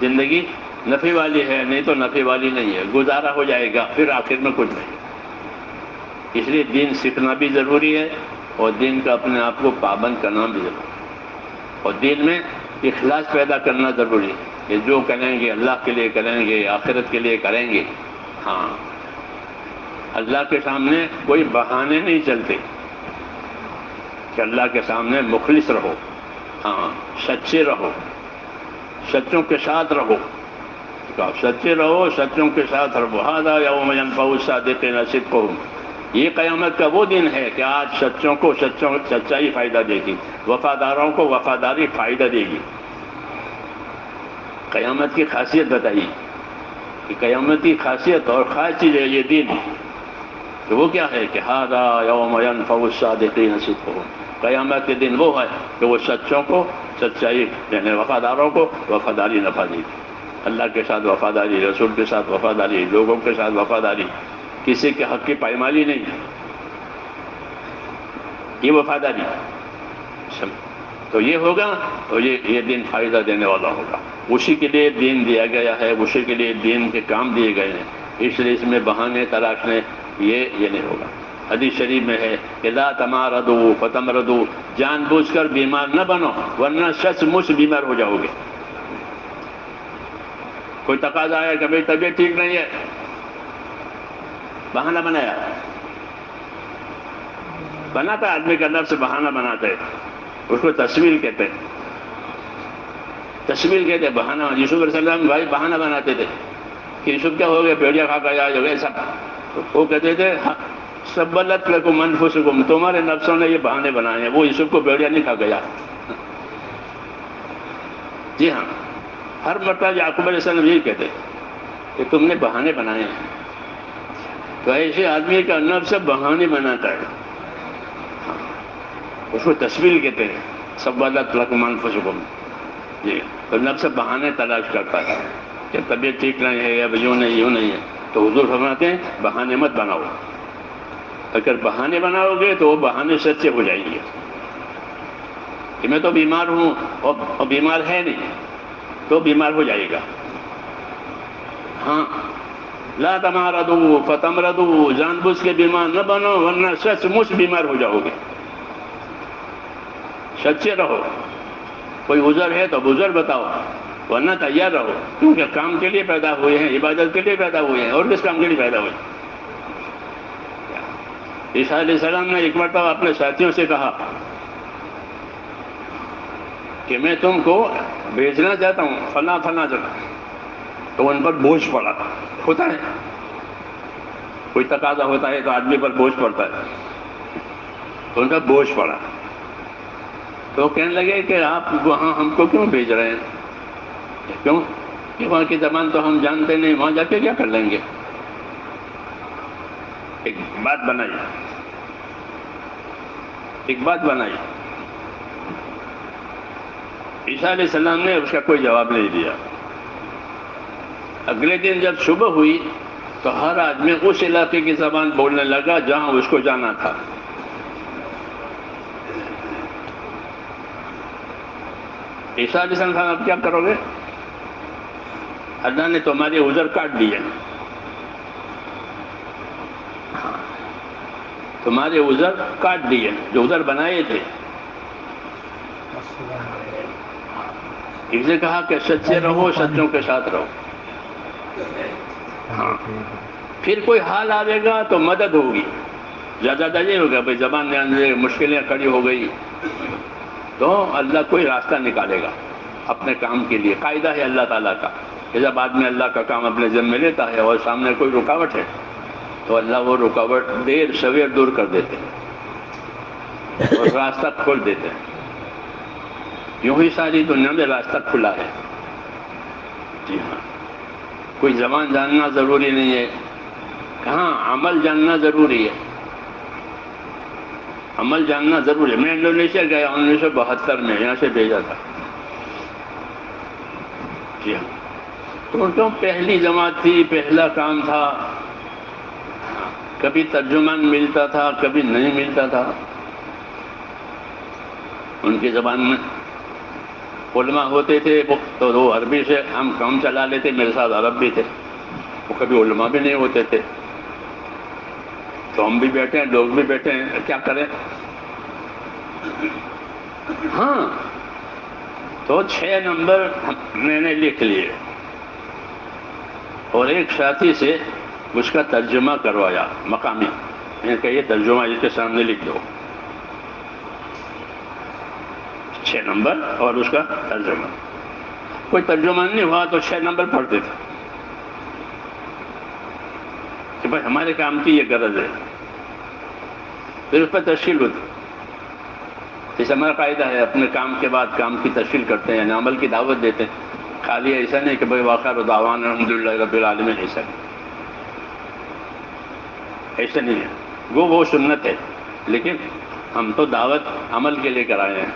زندگی نفع والی ہے، نہیں تو نفع والی نہیں ہے، گزارا ہو جائے گا، پھر آخر میں کچھ نہیں۔ اس لیے دین سیکھنا بھی ضروری ہے اور دین کا اپنے آپ کو پابند کرنا بھی ضروری ہے، اور دین میں اخلاص پیدا کرنا ضروری ہے کہ جو کریں گے اللہ کے لیے کریں گے، آخرت کے لیے کریں گے۔ ہاں، اللہ کے سامنے کوئی بہانے نہیں چلتے کہ اللہ کے سامنے مخلص رہو، ہاں سچے رہو، سچوں کے ساتھ رہو، سچے رہو، سچوں کے ساتھ رہو۔ ھذا یوم ینفع الصادقین صدقہم، یہ قیامت کا وہ دن ہے کہ آج سچوں کو سچائی فائدہ دے گی، وفاداروں کو وفاداری فائدہ دے گی۔ قیامت کی خاصیت بتائی کہ قیامت کی خاصیت اور خاص چیز ہے یہ دین، کہ وہ کیا ہے کہ ھذا یوم ینفع الصادقین صدقہم، قیامت کے دن وہ ہے کہ وہ سچوں کو سچائی یعنی وفاداروں کو وفاداری نفع دے گی۔ اللہ کے ساتھ وفاداری، رسول کے ساتھ وفاداری، لوگوں کے ساتھ وفاداری، کسی کے حق کی پائمالی نہیں، یہ وفاداری۔ تو یہ ہوگا تو یہ دین فائدہ دینے والا ہوگا، اسی کے لیے دین دیا گیا ہے، اسی کے لیے دین کے کام دیے گئے ہیں، اس لیے اس میں بہانے تراشنے یہ نہیں ہوگا۔ حدیث شریف میں ہے کہ لا تمارضوا فتمرضوا، جان بوجھ کر بیمار نہ بنو ورنہ سچ مچ بیمار ہو جاؤ گے۔ کوئی تقاضا ہے کہ بھائی طبیعت ٹھیک نہیں ہے، بہانہ بناتا ہے آدمی کا نفس، بہانہ بناتا ہے، اس کو تسویل کہتے ہیں، تسویل کہتے ہیں بہانہ۔ یوسف علیہ السلام بھائی بہانہ بناتے تھے کہ یوسف کیا ہو گیا، پیڑیا کھا کر آ جائے سب، تو وہ کہتے تھے سبلت لکم انفسکم، تمہارے نفسوں نے یہ بہانے بنائے ہیں، وہ یوسف کو بھیڑیا نہیں کھا گیا۔ جی ہاں، ہر مرتبہ یعقوب علیہ السلام یہی کہتے کہ تم نے بہانے بنائے ہیں۔ تو ایسے آدمی کا نفس بہانے بناتا ہے، اس کو تسویل کہتے ہیں، سبلت لکم انفسکم۔ جی، تو نفس بہانے تلاش کرتا ہے کہ طبیعت ٹھیک نہیں ہے، اب یوں نہیں ہے، تو حضور فرماتے ہیں بہانے مت بناؤ۔ اگر بہانے بناؤ گے تو وہ بہانے سچے ہو جائیں گے کہ میں تو بیمار ہوں اور بیمار ہے نہیں، تو بیمار ہو جائے گا۔ ہاں، لا تمارضوا فتمرضوا، جان بوجھ کے بیمار نہ بنو ورنہ سچ مچ بیمار ہو جاؤ گے۔ سچے رہو، کوئی عذر ہے تو عذر بتاؤ، ورنہ تیار رہو، کیونکہ کام کے لیے پیدا ہوئے ہیں، عبادت کے لیے پیدا ہوئے ہیں، اور کس کام کے لیے پیدا ہوئے ہیں؟ عیسیٰ علیہ السلام نے ایک مرتبہ اپنے ساتھیوں سے کہا کہ میں تم کو بھیجنا چاہتا ہوں فلاں جگہ، تو ان پر بوجھ پڑا۔ ہوتا ہے، کوئی تقاضا ہوتا ہے تو آدمی پر بوجھ پڑتا ہے، تو ان کا بوجھ پڑا، تو کہنے لگے کہ آپ وہاں ہم کو کیوں بھیج رہے ہیں؟ کیوں؟ کہ وہاں کی زبان تو ہم جانتے نہیں، وہاں جا کے کیا کر لیں گے؟ ایک بات بنائی۔ عیسیٰ علیہ السلام نے اس کا کوئی جواب نہیں دیا۔ اگلے دن جب صبح ہوئی تو ہر آدمی اس علاقے کی زبان بولنے لگا جہاں اس کو جانا تھا۔ عیسیٰ علیہ السلام اب کیا کرو گے؟ اللہ نے تمہارے عذر کاٹ دیے، تمہارے عذر کاٹ دیے، جو عذر بنائے تھے۔ اس نے کہا کہ سچے رہو، سچوں کے ساتھ رہو۔ ہاں، پھر کوئی حال آئے گا تو مدد ہوگی، زیادہ نہیں ہوگا بھائی زبان میں مشکلیں کھڑی ہو گئی تو اللہ کوئی راستہ نکالے گا اپنے کام کے لیے۔ قاعدہ ہے اللہ تعالیٰ کا کہ جب آدمی اللہ کا کام اپنے ذمہ لیتا ہے اور سامنے کوئی رکاوٹ ہے تو اللہ وہ رکاوٹ دیر سویر دور کر دیتے ہیں اور راستہ کھول دیتے ہیں۔ یوں ہی ساری دنیا میں راستہ کھلا ہے۔ جی ہاں، کوئی زبان جاننا ضروری نہیں ہے، کہاں عمل جاننا ضروری ہے، عمل جاننا ضروری ہے۔ میں انڈونیشیا گیا 1972 میں، یہاں سے بھیجا تھا۔ جی ہاں، تو پہلی جماعت تھی، پہلا کام تھا، کبھی ترجمان ملتا تھا کبھی نہیں ملتا تھا۔ ان کی زبان میں علماء ہوتے تھے تو وہ عربی سے ہم کام چلا لیتے، میرے ساتھ عرب بھی تھے، وہ کبھی علماء بھی نہیں ہوتے تھے، تو ہم بھی بیٹھے ہیں، لوگ بھی بیٹھے ہیں، کیا کریں؟ ہاں، تو 6 نمبر میں نے لکھ لیے اور ایک ساتھی سے اس کا ترجمہ کروایا مقامی، میں نے کہا یہ ترجمہ اس کے سامنے لکھ دو، 6 نمبر اور اس کا ترجمہ۔ کوئی ترجمہ نہیں ہوا تو 6 نمبر پڑھتے تھے کہ بھائی ہمارے کام کی یہ غرض ہے، پھر اس پر تشکیل ہوتی۔ جیسے ہمارا قاعدہ ہے اپنے کام کے بعد کام کی تشکیل کرتے ہیں، یعنی عمل کی دعوت دیتے ہیں، خالی ایسا نہیں کہ بھائی وآخر دعوانا الحمدللہ رب العالمین، ایسا نہیں ہے، وہ سنت ہے، لیکن ہم تو دعوت عمل کے لیے کرائے ہیں۔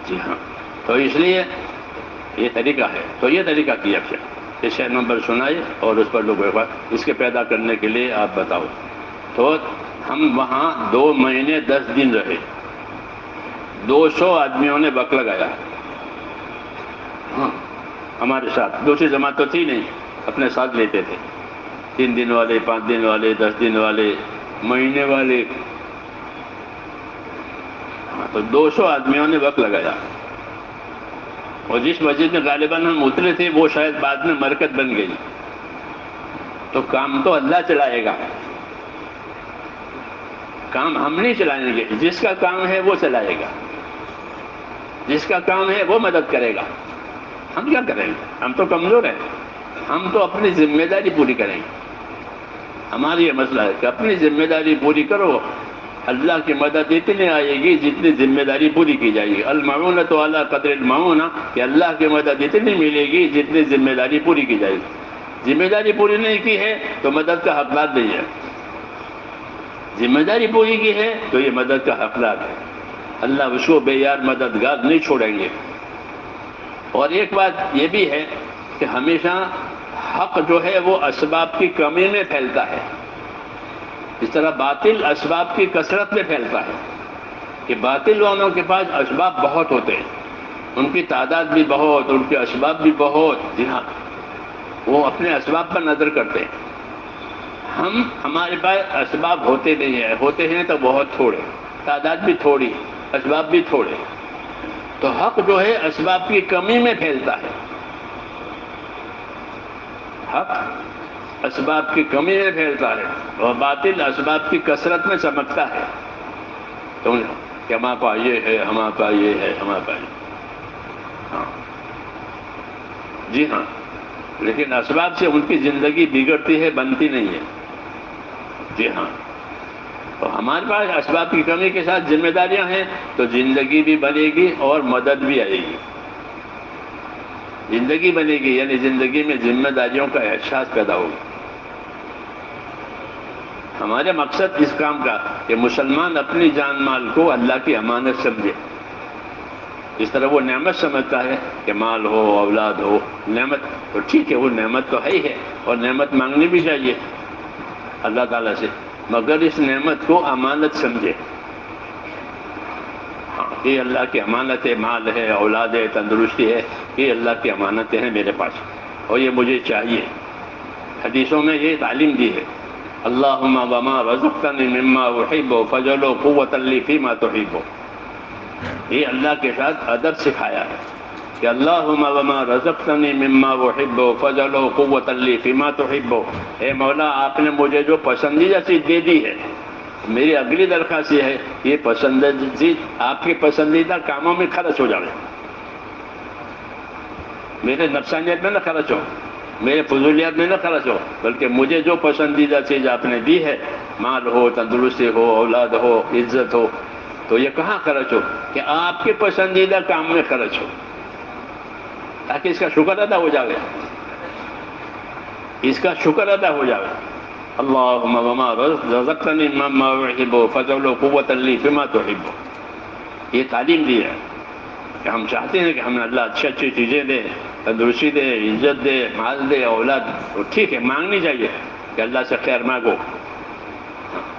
جی ہاں، تو اس لیے یہ طریقہ ہے، تو یہ طریقہ کیا پھر کہ 6 نمبر سنائے اور اس پر لوگ اس کے پیدا کرنے کے لیے آپ بتاؤ۔ تو ہم وہاں 2 مہینے 10 دن رہے، 200 آدمیوں نے وقت لگایا۔ ہاں، ہمارے ساتھ دوسری جماعت تو تھی نہیں، اپنے ساتھ لیتے تھے، 3 دن والے، 5 دن والے، 10 دن والے، مہینے والے۔ تو 200 آدمیوں نے وقت لگایا، اور جس مسجد میں غالباً ہم اترے تھے وہ شاید بعد میں مرکز بن گئی۔ تو کام تو اللہ چلائے گا، کام ہم نہیں چلائیں گے، جس کا کام ہے وہ چلائے گا، جس کا کام ہے وہ مدد کرے گا۔ ہم کیا کریں گے؟ ہم تو کمزور ہیں، ہم تو اپنی ذمہ داری پوری کریں گے۔ ہماری یہ مسئلہ ہے کہ اپنی ذمہ داری پوری کرو، اللہ کی مدد اتنی آئے گی جتنی ذمہ داری پوری کی جائے گی۔ المعونۃ علی قدر المعونہ، کہ اللہ کی مدد اتنی ملے گی جتنی ذمہ داری پوری کی جائے گی۔ ذمہ داری پوری نہیں کی ہے تو مدد کا حقدار نہیں ہے، ذمہ داری پوری کی ہے تو یہ مدد کا حقدار ہے، اللہ اس کو بے یار مددگار نہیں چھوڑیں گے۔ اور ایک بات یہ بھی ہے کہ ہمیشہ حق جو ہے وہ اسباب کی کمی میں پھیلتا ہے، اس طرح باطل اسباب کی کثرت میں پھیلتا ہے، کہ باطل والوں کے پاس اسباب بہت ہوتے ہیں، ان کی تعداد بھی بہت، ان کے اسباب بھی بہت، جی ہاں، وہ اپنے اسباب پر نظر کرتے ہیں۔ ہمارے پاس اسباب ہوتے نہیں ہیں، ہوتے ہیں تو بہت تھوڑے، تعداد بھی تھوڑی، اسباب بھی تھوڑے، تو حق جو ہے اسباب کی کمی میں پھیلتا ہے، حق اسباب کی کمی میں پھیلتا ہے اور باطل اسباب کی کثرت میں چمکتا ہے۔ تو کہ ہمارے پاس یہ ہے، ہمارے پاس یہ ہے، ہمارے پاس ہاں جی ہاں، لیکن اسباب سے ان کی زندگی بگڑتی ہے، بنتی نہیں ہے، جی ہاں۔ تو ہمارے پاس اسباب کی کمی کے ساتھ ذمہ داریاں ہیں تو زندگی بھی بنے گی اور مدد بھی آئے گی۔ زندگی بنے گی یعنی زندگی میں ذمہ داریوں کا احساس پیدا ہوگا۔ ہمارے مقصد اس کام کا کہ مسلمان اپنی جان مال کو اللہ کی امانت سمجھے، اس طرح وہ نعمت سمجھتا ہے کہ مال ہو، اولاد ہو، نعمت تو ٹھیک ہے، وہ نعمت تو ہے ہی ہے اور نعمت مانگنی بھی چاہیے اللہ تعالیٰ سے، مگر اس نعمت کو امانت سمجھے۔ یہ اللہ کی امانت ہے، مال ہے، اولاد ہے، تندرستی ہے، یہ اللہ کی امانتیں ہیں میرے پاس اور یہ مجھے چاہیے۔ حدیثوں میں یہ تعلیم دی ہے، اللہم وما رزقتنی مما احب فجعل قوۃ لی فیما تحب، یہ اللہ کے ساتھ ادب سکھایا ہے کہ اللہم وما رزقتنی مما احب فجعل قوۃ لی فیما تحب، اے مولا آپ نے مجھے جو پسندیدہ چیز دے دی ہے، میری اگلی درخواست یہ ہے یہ پسندیدہ چیز آپ کے پسندیدہ کاموں میں خرچ ہو جائے، میرے نفسانیت میں نہ خرچ ہو، میرے فضولیات میں نہ خرچ ہو، بلکہ مجھے جو پسندیدہ چیز آپ نے دی ہے، مال ہو، تندرستی ہو، اولاد ہو، عزت ہو، تو یہ کہاں خرچ ہو؟ کہ آپ کے پسندیدہ کام میں خرچ ہو، تاکہ اس کا شکر ادا ہو جائے، اس کا شکر ادا ہو جائے۔ اللہم وما رزقتنی مما احب فجعل قوۃ لی فیما تحب، یہ تعلیم دی ہے کہ ہم چاہتے ہیں کہ ہمیں اللہ اچھی اچھی چیزیں دے، تندرستی دے، عزت دے، مال دے، اولاد، تو ٹھیک ہے، مانگنی چاہیے کہ اللہ سے خیر مانگو،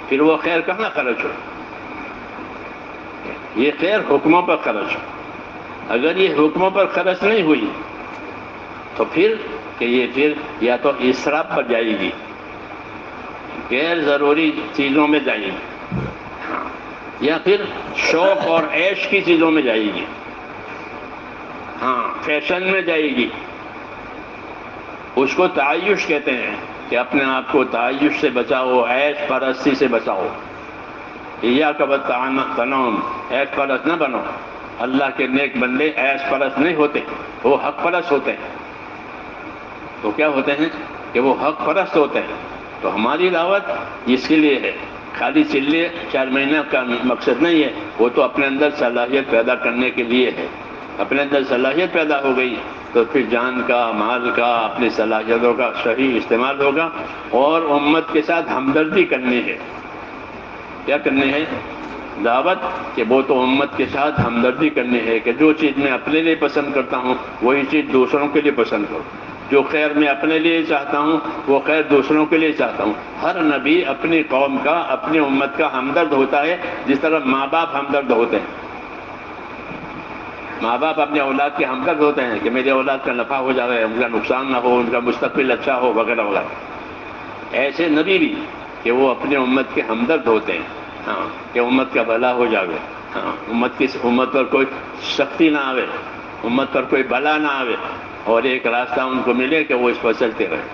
پھر وہ خیر کہاں خرچ ہو؟ یہ خیر حکموں پر خرچ ہو، اگر یہ حکموں پر خرچ نہیں ہوئی تو پھر کہ یہ پھر یا تو اسراف پر جائے گی، غیر ضروری چیزوں میں جائے گی، یا پھر شوق اور عیش کی چیزوں میں جائے گی، ہاں فیشن میں جائے گی، اس کو تعیش کہتے ہیں کہ اپنے آپ کو تعیش سے بچاؤ، عیش پرستی سے بچاؤ، ایاک والتنعم، عیش پرست نہ بنو۔ اللہ کے نیک بندے عیش پرست نہیں ہوتے، وہ حق پرست ہوتے ہیں، تو کیا ہوتے ہیں کہ وہ حق پرست ہوتے ہیں۔ تو ہماری دعوت اس کے لیے ہے، خالی چلے 4 مہینہ کا مقصد نہیں ہے، وہ تو اپنے اندر صلاحیت پیدا کرنے کے لیے ہے، اپنے اندر صلاحیت پیدا ہو گئی تو پھر جان کا، مال کا، اپنی صلاحیتوں کا صحیح استعمال ہوگا، اور امت کے ساتھ ہمدردی کرنی ہے۔ کیا کرنی ہے؟ دعوت کہ وہ تو امت کے ساتھ ہمدردی کرنی ہے کہ جو چیز میں اپنے لیے پسند کرتا ہوں وہی چیز دوسروں کے لیے پسند کرو، جو خیر میں اپنے لیے چاہتا ہوں وہ خیر دوسروں کے لیے چاہتا ہوں۔ ہر نبی اپنی قوم کا، اپنی امت کا ہمدرد ہوتا ہے، جس طرح ماں باپ ہمدرد ہوتے ہیں، ماں باپ اپنے اولاد کے ہمدرد ہوتے ہیں کہ میرے اولاد کا نفع ہو جائے، ان کا نقصان نہ ہو، ان کا مستقبل اچھا ہو، وغیرہ وغیرہ۔ ایسے نبی بھی کہ وہ اپنے امت کے ہمدرد ہوتے ہیں، ہاں کہ امت کا بھلا ہو جائے، ہاں امت پر کوئی سختی نہ آوے، امت پر کوئی بلا نہ آوے، اور ایک راستہ ان کو ملے کہ وہ اس پر چلتے رہے۔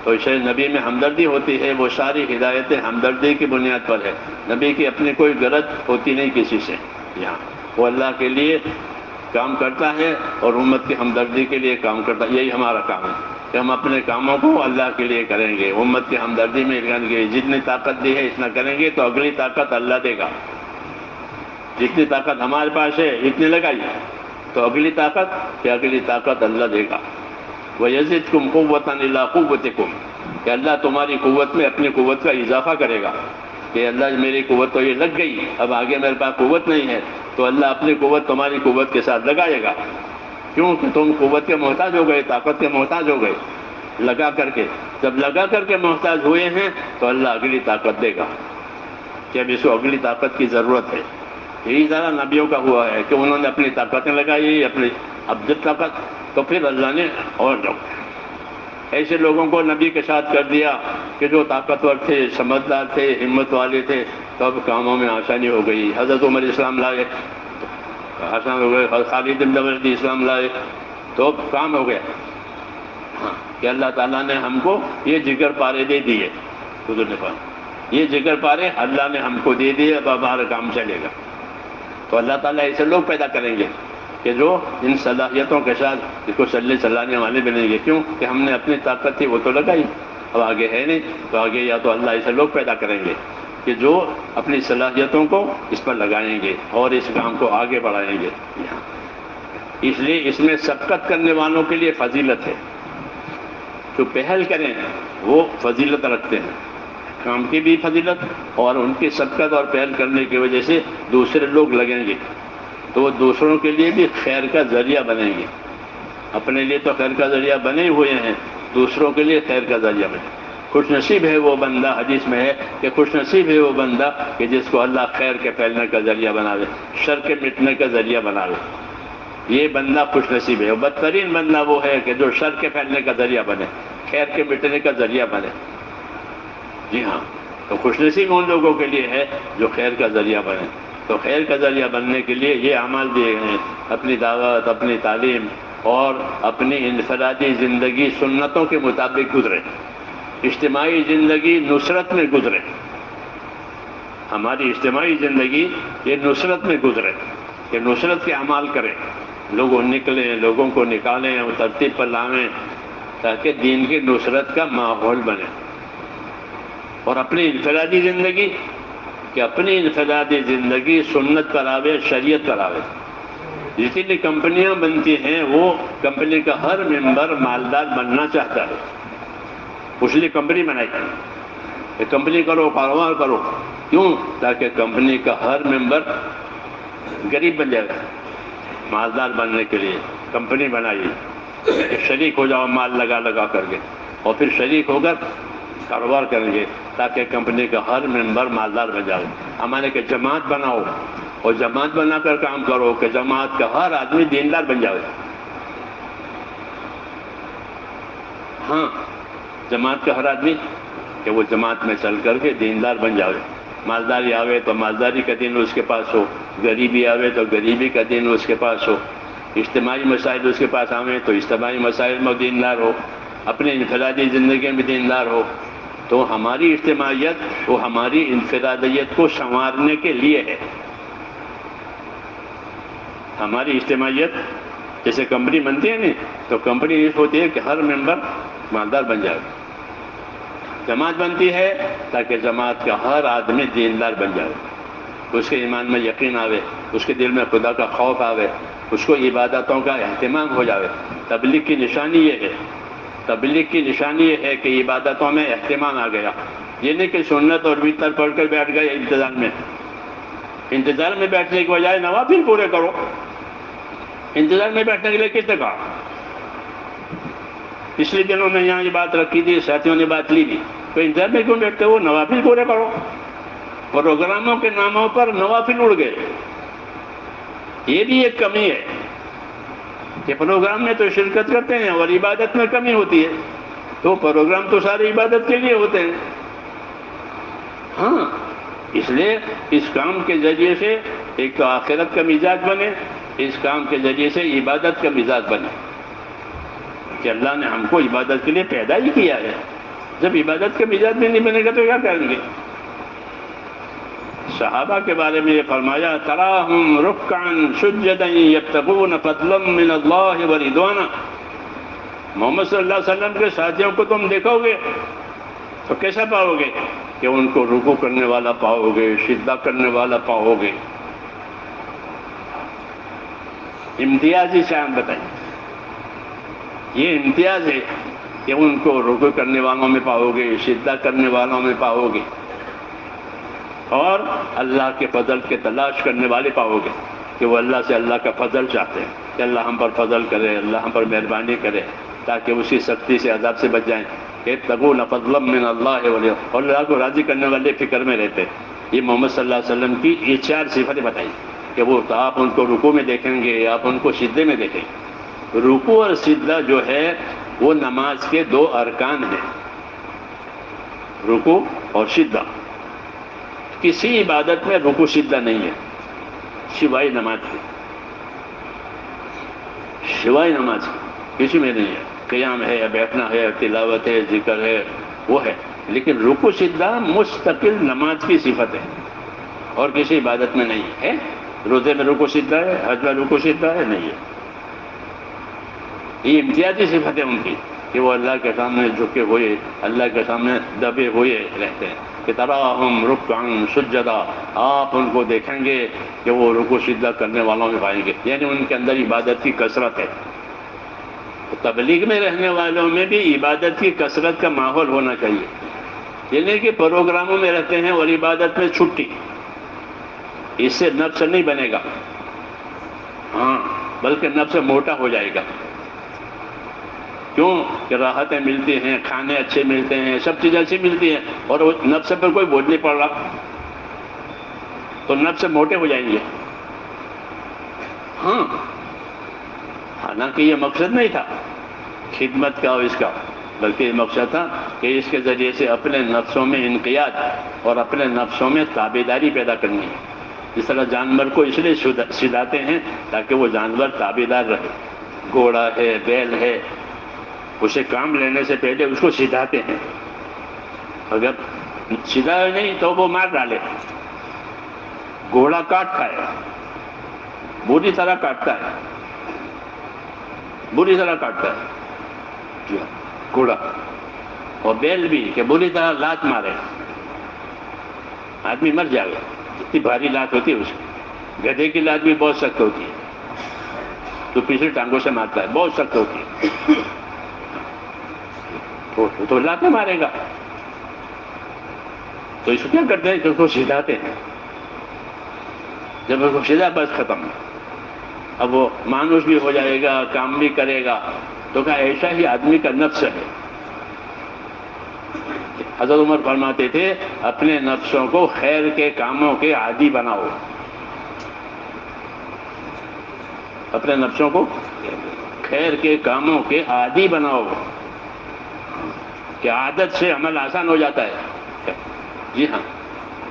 تو اسے نبی میں ہمدردی ہوتی ہے، وہ ساری ہدایتیں ہمدردی کی بنیاد پر ہے۔ نبی کی اپنی کوئی غرض ہوتی نہیں کسی سے، یہاں وہ اللہ کے لیے کام کرتا ہے اور امت کی ہمدردی کے لیے کام کرتا ہے، یہی ہمارا کام ہے۔ کہ ہم اپنے کاموں کو اللہ کے لیے کریں گے، امت کی ہمدردی میں کریں گے. جتنی طاقت دی ہے اتنا کریں گے تو اگلی طاقت اللہ دے گا. جتنی طاقت ہمارے پاس ہے اتنی لگائی تو اگلی طاقت اللہ دے گا. وَيَزِدْكُمْ قُوَّةً إِلَىٰ قُوَّتِكُمْ، کہ اللہ تمہاری قوت میں اپنی قوت کا اضافہ کرے گا. کہ اللہ میری قوت تو یہ لگ گئی، اب آگے میرے پاس قوت نہیں ہے، تو اللہ اپنی قوت تمہاری قوت کے ساتھ لگائے گا. کیوں کہ تم قوت کے محتاج ہو گئے، طاقت کے محتاج ہو گئے لگا کر کے. جب لگا کر کے محتاج ہوئے ہیں تو اللہ اگلی طاقت دے گا کہ اب اس کو اگلی طاقت کی ضرورت ہے. یہی ذرا نبیوں کا ہوا ہے کہ انہوں نے اپنی طاقتیں لگائی، اپنی اب جب طاقت تو پھر اللہ نے اور ایسے لوگوں کو نبی کے ساتھ کر دیا کہ جو طاقتور تھے، سمجھدار تھے، ہمت والے تھے، تو اب کاموں میں آسانی ہو گئی. حضرت عمر اسلام لائے، آسان ہو گئے. خالد بن ولید اسلام لائے تو کام ہو گیا. ہاں کہ اللہ تعالیٰ نے ہم کو یہ جگر پارے دے دیے. حضور نے کہا یہ جگر پارے اللہ نے ہم کو دے دیے، اب ہمارا کام چلے گا. تو اللہ تعالیٰ ایسے لوگ پیدا کریں گے کہ جو ان صلاحیتوں کے ساتھ اس کو چلانے والے بنیں گے. کیوں کہ ہم نے اپنی طاقت تھی وہ تو لگائی، اب آگے ہے نہیں، تو آگے یا تو اللہ ایسے لوگ پیدا کریں گے کہ جو اپنی صلاحیتوں کو اس پر لگائیں گے اور اس کام کو آگے بڑھائیں گے. اس لیے اس میں سبقت کرنے والوں کے لیے فضیلت ہے. جو پہل کریں وہ فضیلت رکھتے ہیں، کام کی بھی فضیلت، اور ان کی سبقت اور پہل کرنے کی وجہ سے دوسرے لوگ لگیں گے تو وہ دوسروں کے لیے بھی خیر کا ذریعہ بنیں گے. اپنے لیے تو خیر کا ذریعہ بنے ہوئے ہیں، دوسروں کے لیے خیر کا ذریعہ بنے. خوش نصیب ہے وہ بندہ، حدیث میں ہے کہ خوش نصیب ہے وہ بندہ کہ جس کو اللہ خیر کے پھیلنے کا ذریعہ بناوے، شر کے مٹنے کا ذریعہ بناوے. یہ بندہ خوش نصیب ہے. اور بدترین بندہ وہ ہے کہ جو شر کے پھیلنے کا ذریعہ بنے، خیر کے مٹنے کا ذریعہ بنے. جی ہاں، تو خوش نصیب ان لوگوں کے لیے ہے جو خیر کا ذریعہ بنے. تو خیر کا ذریعہ بننے کے لیے یہ اعمال دیے گئے ہیں، اپنی دعوت، اپنی تعلیم اور اپنی انفرادی زندگی سنتوں کے مطابق گزرے. اجتماعی زندگی نصرت میں گزرے. ہماری اجتماعی زندگی یہ نصرت میں گزرے کہ نصرت کے اعمال کریں، لوگوں نکلیں، لوگوں کو نکالیں اور ترتیب پر لائیں تاکہ دین کی نصرت کا ماحول بنے. اور اپنی انفرادی زندگی کہ اپنی انفرادی زندگی سنت پر آوے، شریعت پر آوے. جتنی کمپنیاں بنتی ہیں وہ کمپنی کا ہر ممبر مالدار بننا چاہتا ہے، اس لیے کمپنی بنائی کہ کمپنی کرو، کاروبار کرو. کیوں؟ تاکہ کمپنی کا ہر ممبر غریب بن جائے. مالدار بننے کے لیے کمپنی بنائی کہ شریک ہو جاؤ مال لگا لگا کر کے، اور پھر شریک ہو کر کاروبار کریں گے تاکہ کمپنی کا ہر ممبر مالدار بن جائے. ہمارے کہ جماعت بناؤ اور جماعت بنا کر کام کرو کہ جماعت کا ہر آدمی دیندار بن جائے. ہاں، جماعت کا ہر آدمی کہ وہ جماعت میں چل کر کے دیندار بن جائے. مالداری آوے تو مالداری کا دین اس کے پاس ہو، غریبی آوے تو غریبی کا دین اس کے پاس ہو، اجتماعی مسائل اس کے پاس آویں تو اجتماعی مسائل میں دیندار ہو، اپنی انفرادی زندگی میں دیندار ہو. تو ہماری اجتماعیت وہ ہماری انفرادیت کو سنوارنے کے لیے ہے. ہماری اجتماعیت جیسے کمپنی بنتی ہے نہیں تو کمپنی یہ ہوتی ہے کہ ہر ممبر مالدار بن جائے. جماعت بنتی ہے تاکہ جماعت کا ہر آدمی دیندار بن جائے، اس کے ایمان میں یقین آوے، اس کے دل میں خدا کا خوف آوے، اس کو عبادتوں کا اہتمام ہو جائے. تبلیغ کی نشانی یہ ہے، تبلیغ کی نشانی یہ ہے کہ عبادتوں میں اہتمام آ گیا. یہ نہیں کہ سنت اور وتر پڑھ کر بیٹھ گئے انتظار میں بیٹھنے کی بجائے نوافل پورے کرو. انتظار میں بیٹھنے کے لیے کس نے کہا؟ پچھلے دنوں میں یہاں یہ بات رکھی تھی، ساتھیوں نے بات لی تھی، تو انتظار میں کیوں بیٹھتے ہو؟ نوافل پورے کرو. پروگراموں کے ناموں پر نوافل اڑ گئے. یہ بھی ایک کمی ہے کہ پروگرام میں تو شرکت کرتے ہیں اور عبادت میں کمی ہوتی ہے. تو پروگرام تو سارے عبادت کے لیے ہوتے ہیں. ہاں، اس لیے اس کام کے ذریعے سے ایک تو آخرت کا مزاج بنے، اس کام کے ذریعے سے عبادت کا مزاج بنے کہ اللہ نے ہم کو عبادت کے لیے پیدا ہی کیا ہے. جب عبادت کا مزاج بھی نہیں بنے گا تو کیا کریں گے؟ صحابہ کے بارے میں یہ فرمایا تراہم رکعا سجدا یبتغون فضلا من اللہ ورضوانا. محمد صلی اللہ علیہ وسلم کے ساتھیوں کو تم دیکھو گے تو کیسا پاؤ گے کہ ان کو رکوع کرنے والا پاؤ گے، سجدہ کرنے والا پاؤ گے. امتیازی شان بتائیں، یہ امتیاز ہے کہ ان کو رکوع کرنے والوں میں پاؤ گے، سجدہ کرنے والوں میں پاؤ گے، اور اللہ کے فضل کے تلاش کرنے والے پاؤ گے کہ وہ اللہ سے اللہ کا فضل چاہتے ہیں کہ اللہ ہم پر فضل کرے، اللہ ہم پر مہربانی کرے تاکہ اسی سختی سے عذاب سے بچ جائیں. ابتغون فضلا من اللہ اور اللہ کو راضی کرنے والے فکر میں رہتے. یہ محمد صلی اللہ علیہ وسلم کی یہ 4 صفتیں بتائی کہ وہ آپ ان کو رکوع میں دیکھیں گے، آپ ان کو سجدے میں دیکھیں گے. رکوع اور سجدہ جو ہے وہ نماز کے 2 ارکان ہیں. رکوع اور سجدہ. کسی عبادت میں رکوع سجدہ نہیں ہے سوائے نماز کے، سوائے نماز کے کسی میں نہیں ہے. قیام ہے، بیٹھنا ہے، تلاوت ہے، ذکر ہے، وہ ہے. لیکن رکوع سجدہ مستقل نماز کی صفت ہے اور کسی عبادت میں نہیں ہے. روزے میں رکوع سجدہ ہے، حج میں رکوع سجدہ ہے، نہیں ہے. یہ امتیازی صفت ہے ان کی کہ وہ اللہ کے سامنے جھکے ہوئے، اللہ کے سامنے دبے ہوئے رہتے ہیں. کہ تراہم رکعا سجدا، آپ ان کو دیکھیں گے کہ وہ رکوع سجدہ کرنے والوں میں پائیں گے. یعنی ان کے اندر عبادت کی کثرت ہے. تبلیغ میں رہنے والوں میں بھی عبادت کی کثرت کا ماحول ہونا چاہیے. یہ نہیں کہ پروگراموں میں رہتے ہیں اور عبادت میں چھٹی. اس سے نفس نہیں بنے گا، ہاں بلکہ نفس موٹا ہو جائے گا. کیوں کہ راحتیں ملتی ہیں، کھانے اچھے ملتے ہیں، سب چیزیں اچھی ملتی ہیں اور وہ نفس پر کوئی بوجھ نہیں پڑ رہا تو نفس موٹے ہو جائیں گے. ہاں حالانکہ یہ مقصد نہیں تھا خدمت کا اور اس کا، بلکہ یہ مقصد تھا کہ اس کے ذریعے سے اپنے نفسوں میں انقیاد اور اپنے نفسوں میں تابعداری پیدا کرنی ہے. اس طرح جانور کو اس لیے سدھاتے ہیں تاکہ وہ جانور تابعدار رہے. گھوڑا ہے، بیل ہے، اسے کام لینے سے پہلے اس کو سدھاتے ہیں. اگر سدھا نہیں تو وہ مار ڈالے. گھوڑا کاٹ کھائے، بری طرح کاٹتا ہے، بری طرح کاٹتا ہے گھوڑا. اور بیل بھی کہ بری طرح لات مارے، آدمی مر جائے گا. اتنی بھاری لات ہوتی ہے اس کی. گدھے کی لات بھی بہت سخت ہوتی ہے تو پچھلی ٹانگوں سے مارتا ہے، بہت سخت ہوتی ہے تو لات میں مارے گا. تو اس کو کیا کرتے ہیں کہ اس کو سدھاتے ہیں. جب اس کو سدھا بس ختم. اب وہ مانوس بھی ہو جائے گا، کام بھی کرے گا. تو کہا ایسا ہی آدمی کا نفس ہے. حضرت عمر فرماتے تھے اپنے نفسوں کو خیر کے کاموں کے عادی بناؤ. اپنے نفسوں کو خیر کے کاموں کے عادی بناؤ کہ عادت سے عمل آسان ہو جاتا ہے. جی ہاں،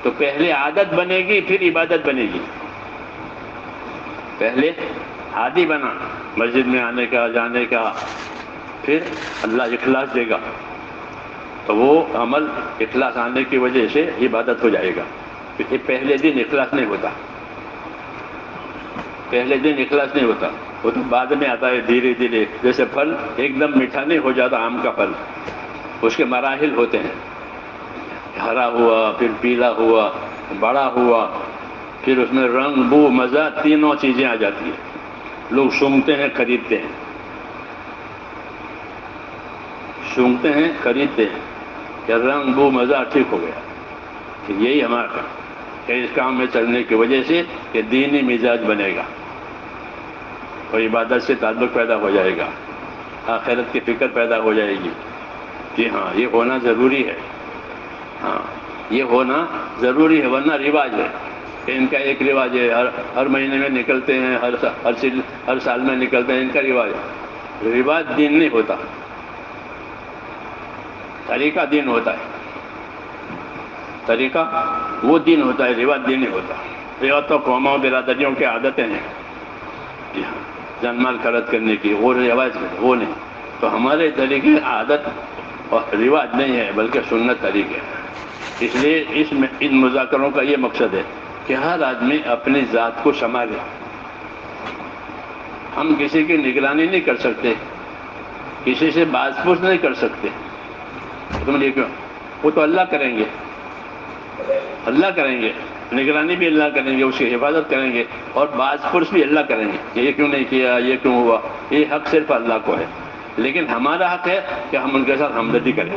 تو پہلے عادت بنے گی پھر عبادت بنے گی. پہلے عادی بنا مسجد میں آنے کا، جانے کا، پھر اللہ اخلاص دے گا تو وہ عمل اخلاص آنے کی وجہ سے عبادت ہو جائے گا. پہلے دن اخلاص نہیں ہوتا، پہلے دن اخلاص نہیں ہوتا، وہ تو بعد میں آتا ہے دھیرے دھیرے. جیسے پھل ایک دم میٹھا نہیں ہو جاتا آم کا پھل، اس کے مراحل ہوتے ہیں. ہرا ہوا، پھر پیلا ہوا، بڑا ہوا، پھر اس میں رنگ، بو، مزہ، تینوں چیزیں آ جاتی ہیں. لوگ سونگھتے ہیں، خریدتے ہیں، سونگھتے ہیں، خریدتے ہیں کہ رنگ، بو، مزہ ٹھیک ہو گیا. کہ یہی ہمارا کام کہ اس کام میں چلنے کی وجہ سے کہ دینی مزاج بنے گا اور عبادت سے تعلق پیدا ہو جائے گا، آخرت کی فکر پیدا ہو جائے گی. جی ہاں، یہ ہونا ضروری ہے. ہاں یہ ہونا ضروری ہے، ورنہ رواج ہے کہ ان کا ایک رواج ہے، ہر مہینے میں نکلتے ہیں، ہر سال میں نکلتے ہیں، ان کا رواج ہے. رواج دین نہیں ہوتا، طریقہ دین ہوتا ہے. طریقہ وہ دین ہوتا ہے، رواج دین نہیں ہوتا. رواج تو قوموں برادریوں کی عادتیں ہیں، جی ہاں، جان مال خرچ کرنے کی، وہ رواج وہ نہیں. تو ہمارے طریقے عادت اور رواج نہیں ہے بلکہ سنت طریقے ہیں. اس لیے ان مذاکروں کا یہ مقصد ہے کہ ہر آدمی اپنی ذات کو سنبھالے. ہم کسی کی نگرانی نہیں کر سکتے، کسی سے باز پوچھ نہیں کر سکتے. تم نے کیوں؟ وہ تو اللہ کریں گے، اللہ کریں گے، نگرانی بھی اللہ کریں گے، اس کی حفاظت کریں گے، اور باز پرس بھی اللہ کریں گے کہ یہ کیوں نہیں کیا، یہ کیوں ہوا. یہ حق صرف اللہ کو ہے، لیکن ہمارا حق ہے کہ ہم ان کے ساتھ ہمدردی کریں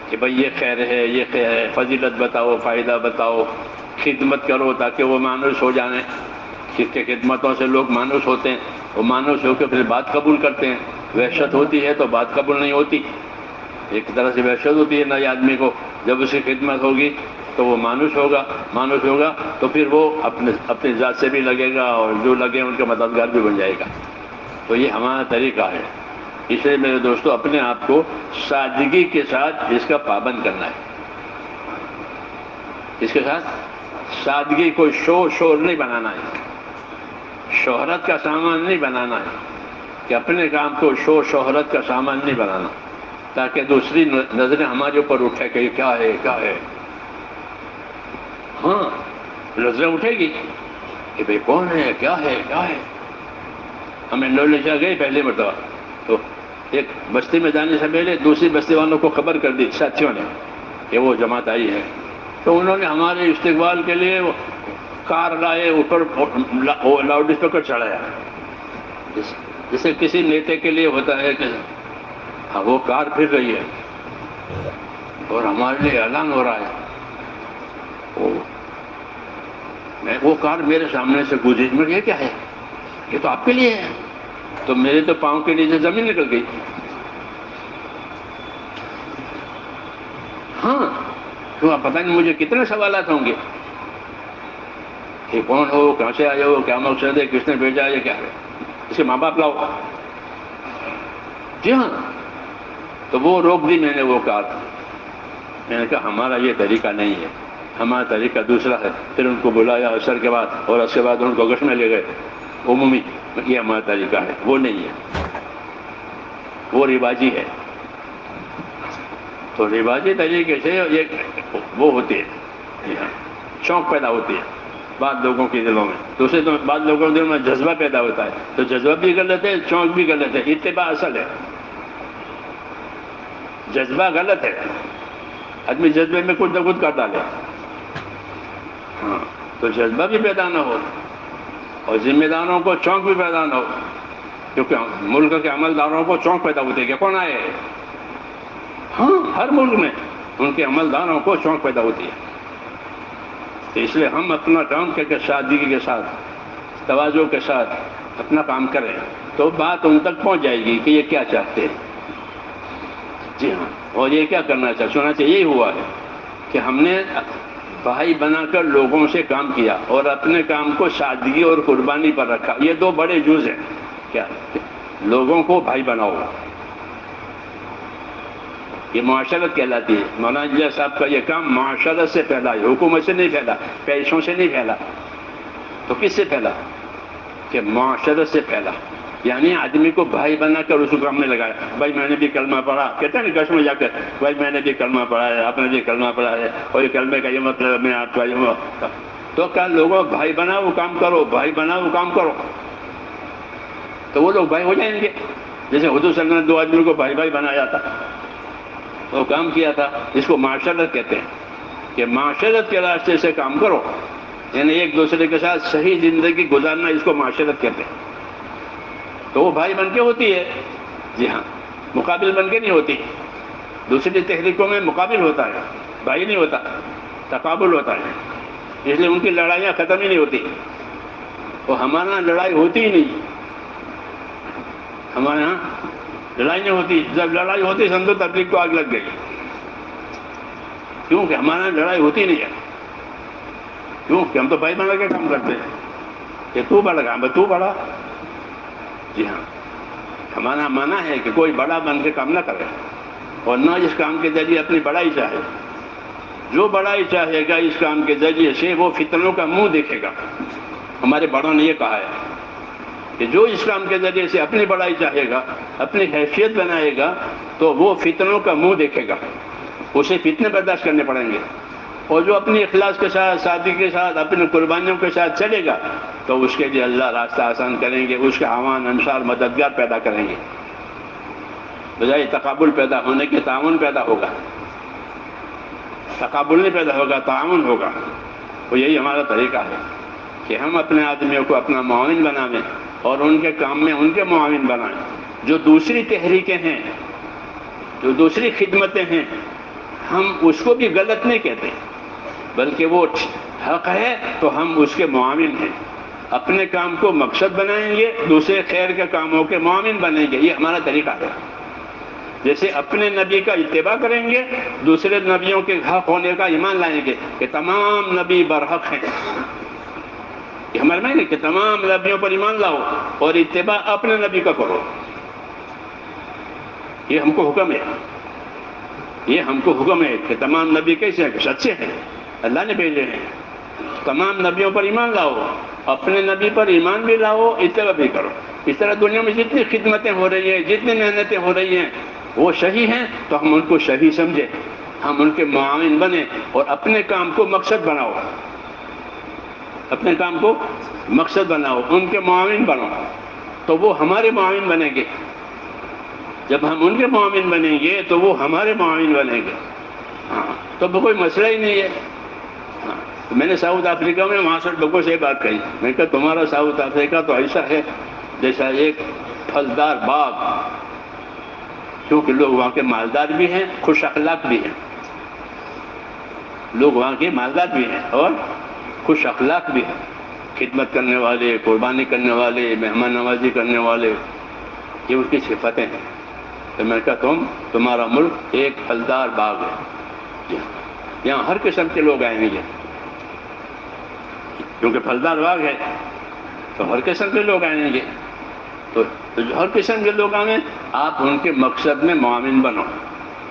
کہ بھئی یہ خیر ہے، یہ خیر ہے، فضیلت بتاؤ، فائدہ بتاؤ، خدمت کرو تاکہ وہ مانوس ہو جانے. جس کے خدمتوں سے لوگ مانوس ہوتے ہیں، وہ مانوس ہو کے پھر بات قبول کرتے ہیں. وحشت ہوتی ہے تو بات قبول نہیں ہوتی. ایک طرح سے وحشت ہوتی ہے نئے آدمی کو، جب اس کی خدمت ہوگی تو وہ مانوس ہوگا تو پھر وہ اپنی ذات سے بھی لگے گا، اور جو لگے ان کا مددگار بھی بن جائے گا. تو یہ ہمارا طریقہ ہے. اس لیے میرے دوستو اپنے آپ کو سادگی کے ساتھ اس کا پابند کرنا ہے. اس کے ساتھ سادگی، کوئی شور نہیں بنانا ہے، شہرت کا سامان نہیں بنانا ہے، کہ اپنے کام کو شہرت کا سامان نہیں بنانا تاکہ دوسری نظریں ہمارے اوپر اٹھے کہ یہ کیا ہے، کیا ہے. ہاں نظریں اٹھے گی کہ بھئی کون ہے، کیا ہے، کیا ہے. ہمیں انڈونیشیا گئے پہلے مرتبہ، تو ایک بستی میں جانے سے پہلے دوسری بستی والوں کو خبر کر دی ساتھیوں نے کہ وہ جماعت آئی ہے. تو انہوں نے ہمارے استقبال کے لیے کار لائے، اوپر لاؤڈ اسپیکر چڑھایا، جیسے کسی نیتے کے لیے ہوتا ہے کہ وہ کار پھر رہی ہے اور ہمارے لیے اعلان ہو رہا ہے. وہ کار میرے سامنے سے گزری، میں یہ کیا ہے، یہ تو آپ کے لیے ہے. تو میرے تو پاؤں کے نیچے زمین نکل گئی. ہاں تو پتہ نہیں مجھے کتنے سوالات ہوں گے کہ کون ہو، کہاں سے آئے ہو، کیا مقصد ہے، کس نے بھیجا، یہ کیا ہے، اس کے ماں باپ لاؤ. جی ہاں. تو وہ روک دی میں نے وہ کار. میں نے کہا ہمارا یہ طریقہ نہیں ہے، ہمارا طریقہ دوسرا ہے. پھر ان کو بلایا عصر کے بعد، اور اس کے بعد ان کو گشت میں لے گئے عمومی. یہ ہمارا طریقہ ہے، وہ نہیں ہے، وہ رواجی ہے. تو رواجی طریقے سے وہ ہوتی ہے، شوق پیدا ہوتی ہے بعض لوگوں کے دلوں میں. دوسرے تو بعض لوگوں کے دلوں میں جذبہ پیدا ہوتا ہے، تو جذبہ بھی کر لیتے ہیں، شوق بھی کر لیتے ہیں. اتباع اصل ہے، جذبہ غلط ہے. آدمی جذبے میں کچھ نہ کچھ کر ڈالے. ہاں تو جذبہ بھی پیدا نہ ہو، اور ذمہ داروں کو چونک بھی پیدا نہ ہو، کیونکہ ملک کے عملداروں کو چونک پیدا ہوتی ہے کہ کون آئے. ہاں ہر ملک میں ان کے عملداروں کو چونک پیدا ہوتی ہے. تو اس لیے ہم اپنا کام کر کے سادگی کے ساتھ، تواضع کے ساتھ اپنا کام کریں تو بات ان تک پہنچ جائے گی کہ یہ کیا چاہتے ہیں. جی ہاں. اور یہ کیا کرنا چاہیے، سونا چاہیے. یہی ہوا ہے کہ ہم نے بھائی بنا کر لوگوں سے کام کیا اور اپنے کام کو سادگی اور قربانی پر رکھا. یہ دو بڑے جز ہیں. کیا؟ لوگوں کو بھائی بناؤ، یہ معاشرت کہلاتی ہے. مولانا جی صاحب کا یہ کام معاشرت سے پھیلا ہے، حکومت سے نہیں پھیلا، پیسوں سے نہیں پھیلا. تو کس سے پھیلا؟ کہ معاشرت سے پھیلا. یعنی آدمی کو بھائی بنا کر اس کو کام میں لگایا. بھائی میں نے بھی کلمہ پڑھا، کہتے ہیں نا کش میں جا کر، بھائی میں نے بھی کلمہ پڑھا ہے، آپ نے بھی کلمہ پڑھا ہے، اور یہ کلمے کا یہ مطلب میں آپ کا یہ. تو کیا لوگوں بھائی بنا وہ کام کرو، بھائی بنا وہ کام کرو، تو وہ لوگ بھائی ہو جائیں گے. جیسے حضور صلی اللہ علیہ وسلم نے 2 آدمیوں کو بھائی بنایا تھا، وہ کام کیا تھا. اس کو معاشرت کہتے ہیں کہ معاشرت کے راستے سے کام کرو، یعنی ایک دوسرے کے ساتھ صحیح زندگی گزارنا، اس کو معاشرت کہتے ہیں. تو وہ بھائی بن کے ہوتی ہے. جی ہاں. مقابل بن کے نہیں ہوتی. دوسری تحریکوں میں مقابل ہوتا ہے، بھائی نہیں ہوتا، تقابل ہوتا ہے. اس لیے ان کی لڑائیاں ختم ہی نہیں ہوتی. تو ہمارے یہاں لڑائی ہوتی ہی نہیں. ہمارے یہاں لڑائی نہیں ہوتی. جب لڑائی ہوتی سمجھو تبلیغ کو آگ لگ گئی. کیوں کہ ہمارے یہاں لڑائی ہوتی نہیں ہے. کیوں کہ ہم تو بھائی بنا کے کام کرتے ہیں کہ تو بڑا کام ہے، تو بڑا. جی ہاں. ہمارا مانا ہے کہ کوئی بڑا بن کے کام نہ کرے، اور نہ اس کام کے ذریعے اپنی بڑائی چاہے. جو بڑائی چاہے گا اس کام کے ذریعے سے وہ فتنوں کا منہ دیکھے گا. ہمارے بڑوں نے یہ کہا ہے کہ جو اس کام کے ذریعے سے اپنی بڑائی چاہے گا، اپنی حیثیت بنائے گا، تو وہ فتنوں کا منہ دیکھے گا. اسے فتنے برداشت کرنے پڑیں گے. اور جو اپنی اخلاص کے ساتھ، سادگی کے ساتھ، اپنی قربانیوں کے ساتھ چلے گا تو اس کے لیے اللہ راستہ آسان کریں گے، اس کے اعوان انصار مددگار پیدا کریں گے. بجائے تقابل پیدا ہونے کے تعاون پیدا ہوگا. تقابل نہیں پیدا ہوگا، تعاون ہوگا. تو یہی ہمارا طریقہ ہے کہ ہم اپنے آدمیوں کو اپنا معاون بنائیں اور ان کے کام میں ان کے معاون بنائیں. جو دوسری تحریکیں ہیں، جو دوسری خدمتیں ہیں، ہم اس کو بھی غلط نہیں کہتے، بلکہ وہ حق ہے تو ہم اس کے معاون ہیں. اپنے کام کو مقصد بنائیں گے، دوسرے خیر کے کاموں کے معاون بنیں گے. یہ ہمارا طریقہ ہے. جیسے اپنے نبی کا اتباع کریں گے، دوسرے نبیوں کے حق ہونے کا ایمان لائیں گے کہ تمام نبی برحق ہیں. یہ ہمارے میں کہ تمام نبیوں پر ایمان لاؤ اور اتباع اپنے نبی کا کرو. یہ ہم کو حکم ہے. یہ ہم کو حکم ہے کہ تمام نبی کیسے ہیں؟ سچے ہیں، اللہ نے بھیجے ہیں. تمام نبیوں پر ایمان لاؤ، اپنے نبی پر ایمان بھی لاؤ، اتباع بھی کرو. اس طرح دنیا میں جتنی خدمتیں ہو رہی ہیں، جتنی محنتیں ہو رہی ہیں، وہ صحیح ہیں تو ہم ان کو صحیح سمجھیں، ہم ان کے معاون بنیں اور اپنے کام کو مقصد بناؤ. اپنے کام کو مقصد بناؤ، ان کے معاون بنو تو وہ ہمارے معاون بنیں گے. جب ہم ان کے معاون بنیں گے تو وہ ہمارے معاون بنیں گے. ہاں، تو کوئی مسئلہ ہی نہیں ہے. ہاں، میں نے ساؤتھ افریقہ میں وہاں سے لوگوں سے بات کہی. میں کہا تمہارا ساؤتھ افریقہ تو ایسا ہے جیسا ایک پھلدار باغ، کیونکہ لوگ وہاں کے مالدار بھی ہیں، خوش اخلاق بھی ہیں. لوگ وہاں کے مالدار بھی ہیں اور خوش اخلاق بھی ہیں، خدمت کرنے والے، قربانی کرنے والے، مہمان نوازی کرنے والے، یہ ان کی صفتیں ہیں. تو میں کہا تمہارا ملک ایک پھلدار باغ ہے. یہاں ہر قسم کے لوگ آئیں گے، کیونکہ پھلدار باغ ہے تو ہر قسم کے لوگ آئیں گے. تو جو ہر قسم کے لوگ آئیں، آپ ان کے مقصد میں معاون بنو،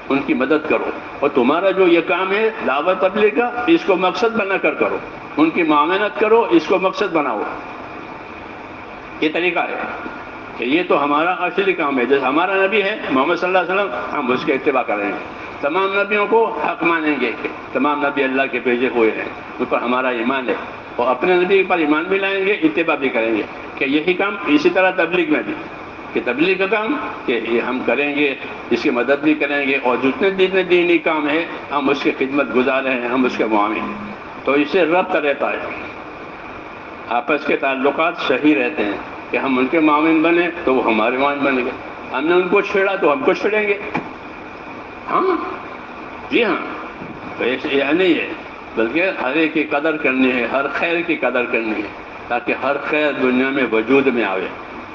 ان کی مدد کرو. اور تمہارا جو یہ کام ہے دعوت تبلیغ کا، اس کو مقصد بنا کر کرو، ان کی معاونت کرو، اس کو مقصد بناؤ. یہ طریقہ ہے کہ یہ تو ہمارا اصلی کام ہے. جیسے ہمارا نبی ہے محمد صلی اللہ علیہ وسلم، ہم اس کے اتباع کریں گے. تمام نبیوں کو حق مانیں گے کہ تمام نبی اللہ کے بھیجے ہوئے ہیں، ان پر ہمارا ایمان ہے. اور اپنے نبی پر ایمان بھی لائیں گے، اتباع بھی کریں گے. کہ یہی کام اسی طرح تبلیغ میں بھی، کہ تبلیغ کا کام کہ یہ ہم کریں گے، اس کی مدد بھی کریں گے. اور جتنے دینی کام ہے ہم اس کی خدمت گزار ہیں، ہم اس کے معاون ہیں. تو اس سے ربط رہتا ہے، آپس کے تعلقات صحیح رہتے ہیں کہ ہم ان کے معاون بنے تو وہ ہمارے معاون بنیں گے. ہم نے ان کو چھیڑا تو ہم کو چھیڑیں گے. ہاں جی ہاں. تو یہ نہیں ہے، بلکہ ہر ایک کی قدر کرنی ہے، ہر خیر کی قدر کرنی ہے، تاکہ ہر خیر دنیا میں وجود میں آوے.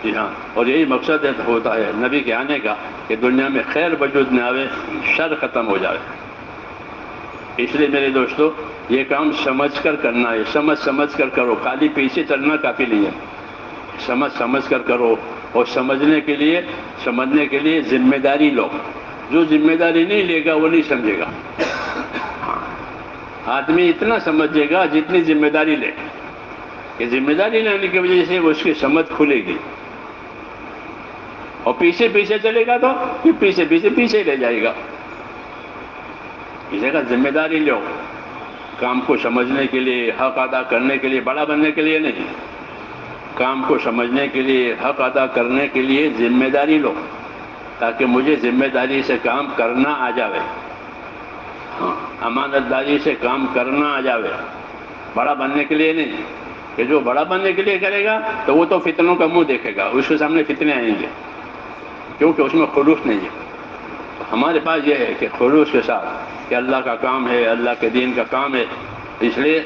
جی ہاں، اور یہی مقصد ہوتا ہے نبی کے آنے کا کہ دنیا میں خیر وجود میں آوے، شر ختم ہو جائے. اس لیے میرے دوستو یہ کام سمجھ کر کرنا ہے. سمجھ کر کرو، خالی پیچھے چلنا کافی نہیں ہے. سمجھ کر کرو، اور سمجھنے کے لیے ذمہ داری لو. جو ذمہ داری نہیں لے گا وہ نہیں سمجھے گا. آدمی اتنا سمجھے گا جتنی ذمہ داری لے، کہ ذمہ داری لینے کی وجہ سے اس کی سمجھ کھلے گی. اور پیچھے چلے گا تو پھر پیچھے رہ جائے گا. اس جگہ ذمہ داری لو، کام کو سمجھنے کے لیے، حق ادا کرنے کے لیے، بڑا بننے کے لیے نہیں. کام کو سمجھنے کے لیے، حق ادا کرنے کے لیے ذمہ داری لو، تاکہ مجھے ذمہ داری سے کام کرنا آ جاوے. ہاں، امانت داری سے کام کرنا آ جاوے. بڑا بننے کے لیے نہیں، کہ جو بڑا بننے کے لیے کرے گا تو وہ تو فتنوں کا منہ دیکھے گا، اس کے سامنے فتنے آئیں گے، کیونکہ اس میں خلوص نہیں ہے. ہمارے پاس یہ ہے کہ خلوص کے ساتھ کہ اللہ کا کام ہے، اللہ کے دین کا کام ہے، اس لیے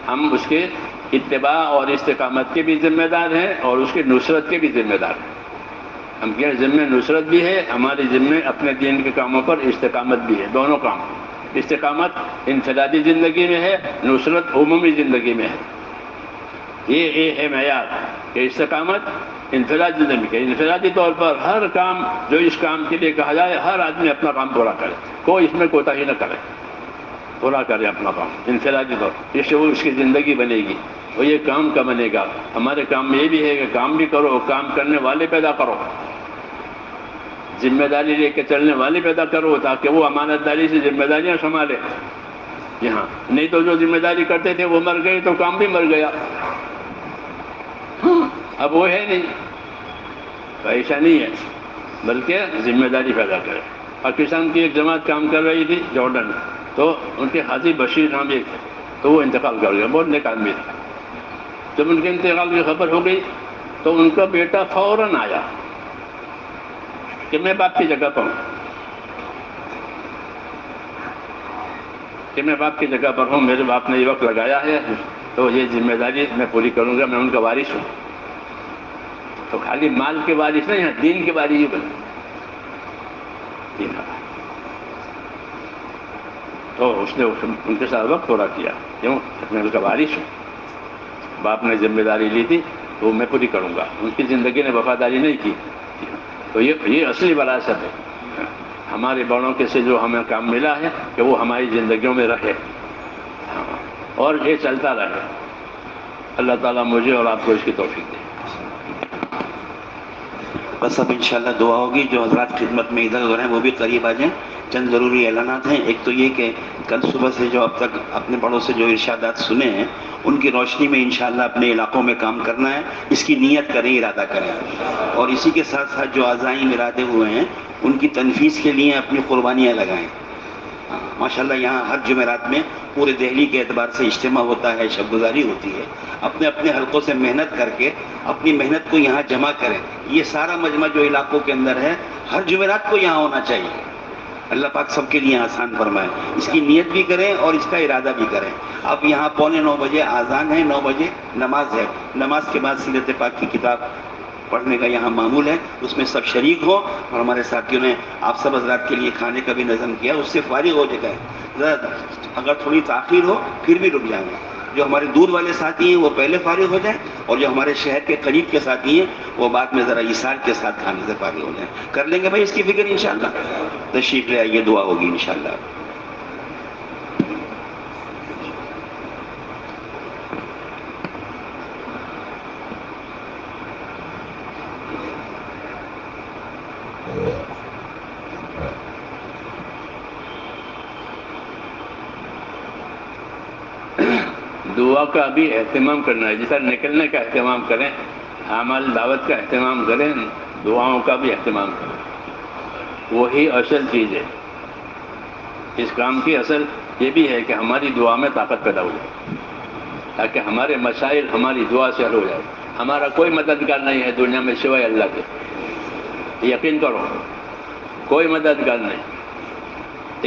ہم اس کے اتباع اور استقامت کے بھی ذمہ دار ہیں اور اس کی نصرت کے بھی ذمہ دار ہیں. ہم کے ذمہ نصرت بھی ہے، ہمارے ذمہ اپنے دین کے کاموں پر استقامت بھی ہے. دونوں کام، استقامت انفرادی زندگی میں ہے، نصرت عمومی زندگی میں ہے. یہ ہے معیار کہ استقامت انفرادی زندگی ہے. انفرادی طور پر ہر کام جو اس کام کے لیے کہا جائے، ہر آدمی اپنا کام پورا کرے، کوئی اس میں کوتاہی نہ کرے، پورا کرے اپنا کام انفرادی طور. اس سے وہ اس کی زندگی بنے گی. اور یہ کام کا بنے گا. ہمارے کام میں یہ بھی ہے کہ کام بھی کرو، کام کرنے والے پیدا کرو، ذمہ داری لے کے چلنے والے پیدا کرو، تاکہ وہ امانت داری سے ذمہ داریاں سنبھالے. یہاں نہیں تو جو ذمہ داری کرتے تھے وہ مر گئے تو کام بھی مر گیا. اب وہ ہے نہیں، تو ایسا نہیں ہے. بلکہ ذمہ داری پیدا کرے. پاکستان کی ایک جماعت کام کر رہی تھی جارڈن، تو ان کے حاجی بشیر نام ایک تھے، تو وہ انتقال کر گیا، بہت نیک آدمی تھا. جب ان کے انتقال کی خبر ہو گئی تو ان کا بیٹا فوراً آیا کہ میں باپ کی جگہ پر ہوں، کہ میں باپ کی جگہ پر ہوں، میرے باپ نے یہ وقت لگایا ہے تو یہ ذمہ داری میں پوری کروں گا، میں ان کا وارث ہوں. تو خالی مال کے وارث نہیں ہے، دین کے وارث ہی بنے. تو اس نے ان کے ساتھ وقت پورا کیا، کیوں؟ میں ان کا وارث ہوں، باپ نے ذمہ داری لی تھی تو میں پوری کروں گا. ان کی زندگی نے وفاداری نہیں کی. تو یہ اصلی وراثت ہے ہمارے بڑوں کے سے جو ہمیں کام ملا ہے کہ وہ ہماری زندگیوں میں رہے اور یہ چلتا رہے. اللہ تعالیٰ مجھے اور آپ کو اس کی توفیق دے.
بس اب انشاءاللہ دعا ہوگی. جو حضرات خدمت میں ادھر ادھر ہیں وہ بھی قریب آ جائیں. چند ضروری اعلانات ہیں. ایک تو یہ کہ کل صبح سے جو اب تک اپنے بڑوں سے جو ارشادات سنے ہیں ان کی روشنی میں انشاءاللہ اپنے علاقوں میں کام کرنا ہے. اس کی نیت کریں، ارادہ کریں، اور اسی کے ساتھ ساتھ جو عزائم ارادے ہوئے ہیں ان کی تنفیذ کے لیے اپنی قربانیاں لگائیں. ماشاءاللہ یہاں ہر جمعرات میں پورے دہلی کے اعتبار سے اجتماع ہوتا ہے، شب گزاری ہوتی ہے. اپنے اپنے حلقوں سے محنت کر کے اپنی محنت کو یہاں جمع کریں. یہ سارا مجمع جو علاقوں کے اندر ہے ہر جمعرات کو یہاں ہونا چاہیے. اللہ پاک سب کے لیے آسان فرمائے. اس کی نیت بھی کریں اور اس کا ارادہ بھی کریں. اب یہاں 8:45 اذان ہے، 9 بجے نماز ہے. نماز کے بعد سیرت پاک کی کتاب پڑھنے کا یہاں معمول ہے، اس میں سب شریک ہو. اور ہمارے ساتھیوں نے آپ سب حضرات کے لیے کھانے کا بھی نظم کیا، اس سے فارغ ہو جائے. اگر تھوڑی تاخیر ہو پھر بھی رک جائیں گے. جو ہمارے دور والے ساتھی ہیں وہ پہلے فارغ ہو جائیں، اور جو ہمارے شہر کے قریب کے ساتھی ہیں وہ بعد میں ذرا ایثار کے ساتھ کھانے سے فارغ ہو جائیں. کر لیں گے بھائی اس کی فکر انشاءاللہ. تشریف لے آئیے، دعا ہوگی انشاءاللہ.
دعا کا بھی اہتمام کرنا ہے. جس طرح نکلنے کا اہتمام کریں، اعمال دعوت کا اہتمام کریں، دعاؤں کا بھی اہتمام کریں. وہی اصل چیز ہے. اس کام کی اصل یہ بھی ہے کہ ہماری دعا میں طاقت پیدا ہو جائے، تاکہ ہمارے مسائل ہماری دعا سے حل ہو جائے. ہمارا کوئی مددگار نہیں ہے دنیا میں سوائے اللہ کے. یقین کرو، کوئی مددگار نہیں.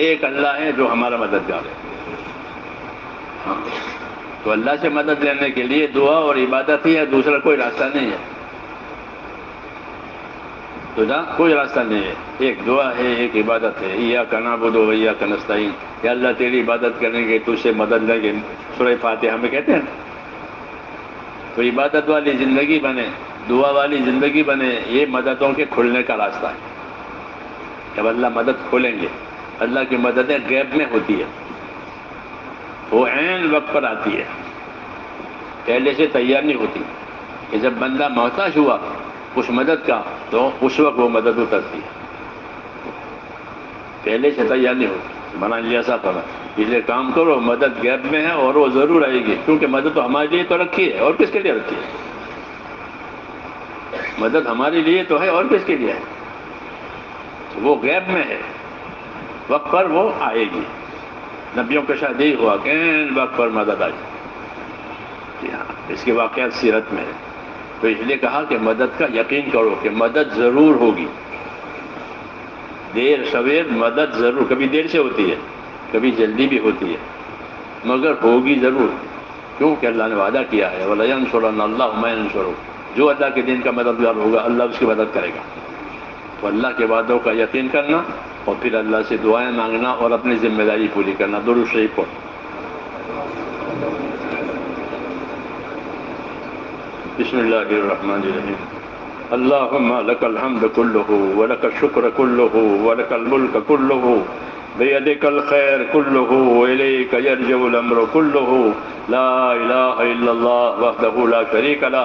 ایک اللہ ہے جو ہمارا مددگار ہے. تو اللہ سے مدد لینے کے لیے دعا اور عبادت ہی ہے، دوسرا کوئی راستہ نہیں ہے. کوئی راستہ نہیں ہے. ایک دعا ہے، ایک عبادت ہے. ایاک نعبد و ایاک نستعین. یا اللہ تیری عبادت کریں گے، تجھ سے مدد لیں گے. سورہ فاتحہ میں کہتے ہیں. تو عبادت والی زندگی بنے، دعا والی زندگی بنے، یہ مددوں کے کھلنے کا راستہ ہے. جب اللہ مدد کھولیں گے، اللہ کی مددیں غیب میں ہوتی ہے، وہ عین وقت پر آتی ہے، پہلے سے تیار نہیں ہوتی. کہ جب بندہ محتاج ہوا اس مدد کا تو اس وقت وہ مدد اترتی ہے، پہلے سے تیار نہیں ہوتی. بنا لیا سا پڑا، اس لیے کام کرو. مدد غیب میں ہے اور وہ ضرور آئے گی، کیونکہ مدد تو ہمارے لیے تو رکھی ہے، اور کس کے لیے رکھی ہے؟ مدد ہمارے لیے تو ہے، اور کس کے لیے ہے؟ وہ غیب میں ہے، وقت پر وہ آئے گی. نبیوں کے ساتھ یہی ہوا کہ وقت پر مدد آئی. اس کے واقعات سیرت میں ہے. تو اس لیے کہا کہ مدد کا یقین کرو کہ مدد ضرور ہوگی. دیر سویر مدد ضرور، کبھی دیر سے ہوتی ہے، کبھی جلدی بھی ہوتی ہے، مگر ہوگی ضرور. کیوں کہ اللہ نے وعدہ کیا ہے وَلَيَنْصُرَنَّ اللَّهُ مَن يَنْصُرُهُ. جو اللہ کے دین کا مددگار ہوگا اللہ اس کی مدد کرے گا. تو اللہ کے وعدوں کا یقین کرنا اور پھر اللہ سے دعائیں مانگنا اور اپنی ذمہ داری پوری کرنا. درود شریف پڑھ. بسم اللہ الرحمن الرحیم. اللہم لک الحمد کلہ ولک الشکر کلہ ولک الملک کلہ بیدک الخیر کلہ الیک یرجع الامر کلہ لا الہ الا اللہ وحدہ لا شریک لہ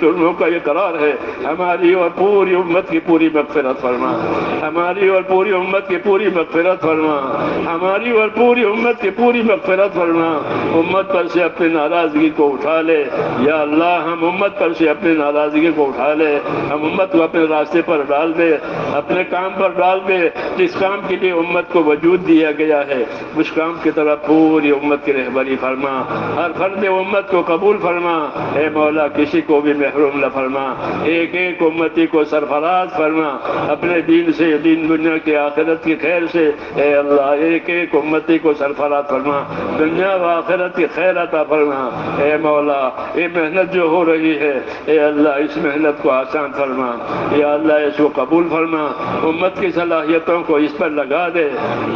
جرموں کا اقرار ہے، ہماری اور پوری امت کی پوری مغفرت فرما، ہماری اور پوری امت کی پوری مغفرت فرما، ہماری اور پوری امت کی پوری مغفرت فرما۔ امت پر سے اپنی ناراضگی کو اٹھا لے یا اللہ، ہم امت پر سے اپنی ناراضگی کو اٹھا لے، ہم امت کو اپنے راستے پر ڈال دے، اپنے کام پر ڈال دے جس کام کے لیے امت کو وجود دیا گیا ہے، اس کام کی طرف پوری امت کی رہبری فرما، ہر فرد امت کو قبول فرما، اے مولا کسی کو بھی محروم نہ فرما، ایک ایک امتی کو سرفراز فرما اپنے دین سے، دین دنیا کی آخرت کی خیر سے، اے اللہ ایک ایک امتی کو سرفراز فرما، دنیا و آخرت کی خیر عطا فرما، اے مولا یہ محنت جو ہو رہی ہے اے اللہ اس محنت کو آسان فرما، یا اللہ اس کو قبول فرما، امت کی صلاحیتوں کو اس پر لگا دے،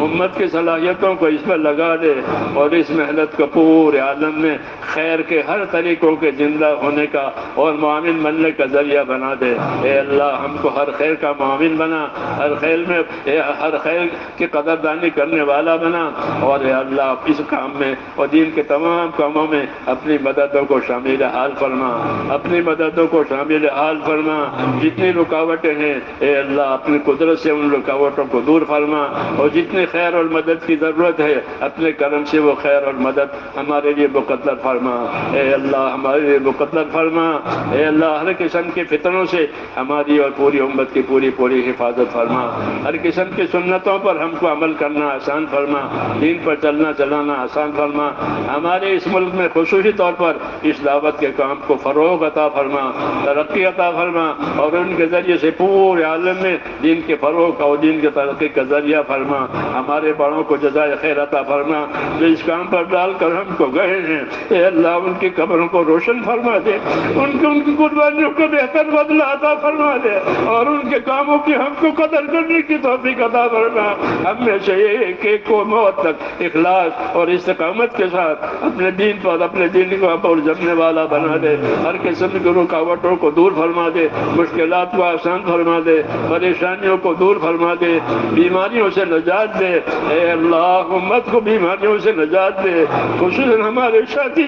امت کی صلاحیتوں کو اس پر لگا دے، اور اس محنت کو پورے عالم میں خیر کے ہر طریقوں کے زندہ ہونے کا اور معاون بننے کا ذریعہ بنا دے، اے اللہ ہم کو ہر خیر کا معاون بنا، ہر خیر کی قدردانی کرنے والا بنا، اور اے اللہ اس کام میں اور دین کے تمام کاموں میں اپنی مددوں کو شامل حال فرما، اپنی مددوں کو شامل حال فرما، جتنی رکاوٹیں ہیں اے اللہ اپنی قدرت سے ان رکاوٹوں کو دور فرما، اور جتنی خیر اور مدد کی ضرورت ہے اپنے کرم سے وہ خیر اور مدد ہمارے لیے مقدر فرما، اے اللہ ہمارے لیے مقدر فرما، اے اللہ ہر قسم کے فتنوں سے ہماری اور پوری امت کی پوری حفاظت فرما، ہر قسم کی سنتوں پر ہم کو عمل کرنا آسان فرما، دین پر چلنا چلانا آسان فرما، ہمارے اس ملک میں خصوصی طور پر اس دعوت کے کام کو فروغ عطا فرما، ترقی عطا فرما، اور ان کے ذریعے سے پورے عالم میں دین کے فروغ اور دین کے ترقی کا ذریعہ فرما، ہمارے بڑوں کو جزائے خیر عطا فرما جو اس کام پر ڈال کر ہم کو گئے ہیں، اے اللہ ان کی قبروں کو روشن فرما دے، ان کی قربانیوں کو بہتر بدلہ عطا فرما دے، اور ان کے کاموں کی ہم کو قدر کرنے کی توفیق عطا فرما، ہم میں سے ایک ایک کو موت تک اخلاص اور استقامت کے ساتھ اپنے دین پر اپنے دین کو پر جمنے والا بنا دے، ہر قسم کی رکاوٹوں کو دور فرما دے، مشکلات کو آسان فرما دے، پریشانیوں کو دور فرما دے، بیماریوں سے نجات دے، اے اللہ امت کو بیماریوں سے نجات دے، خصوصاً ہمارے ساتھی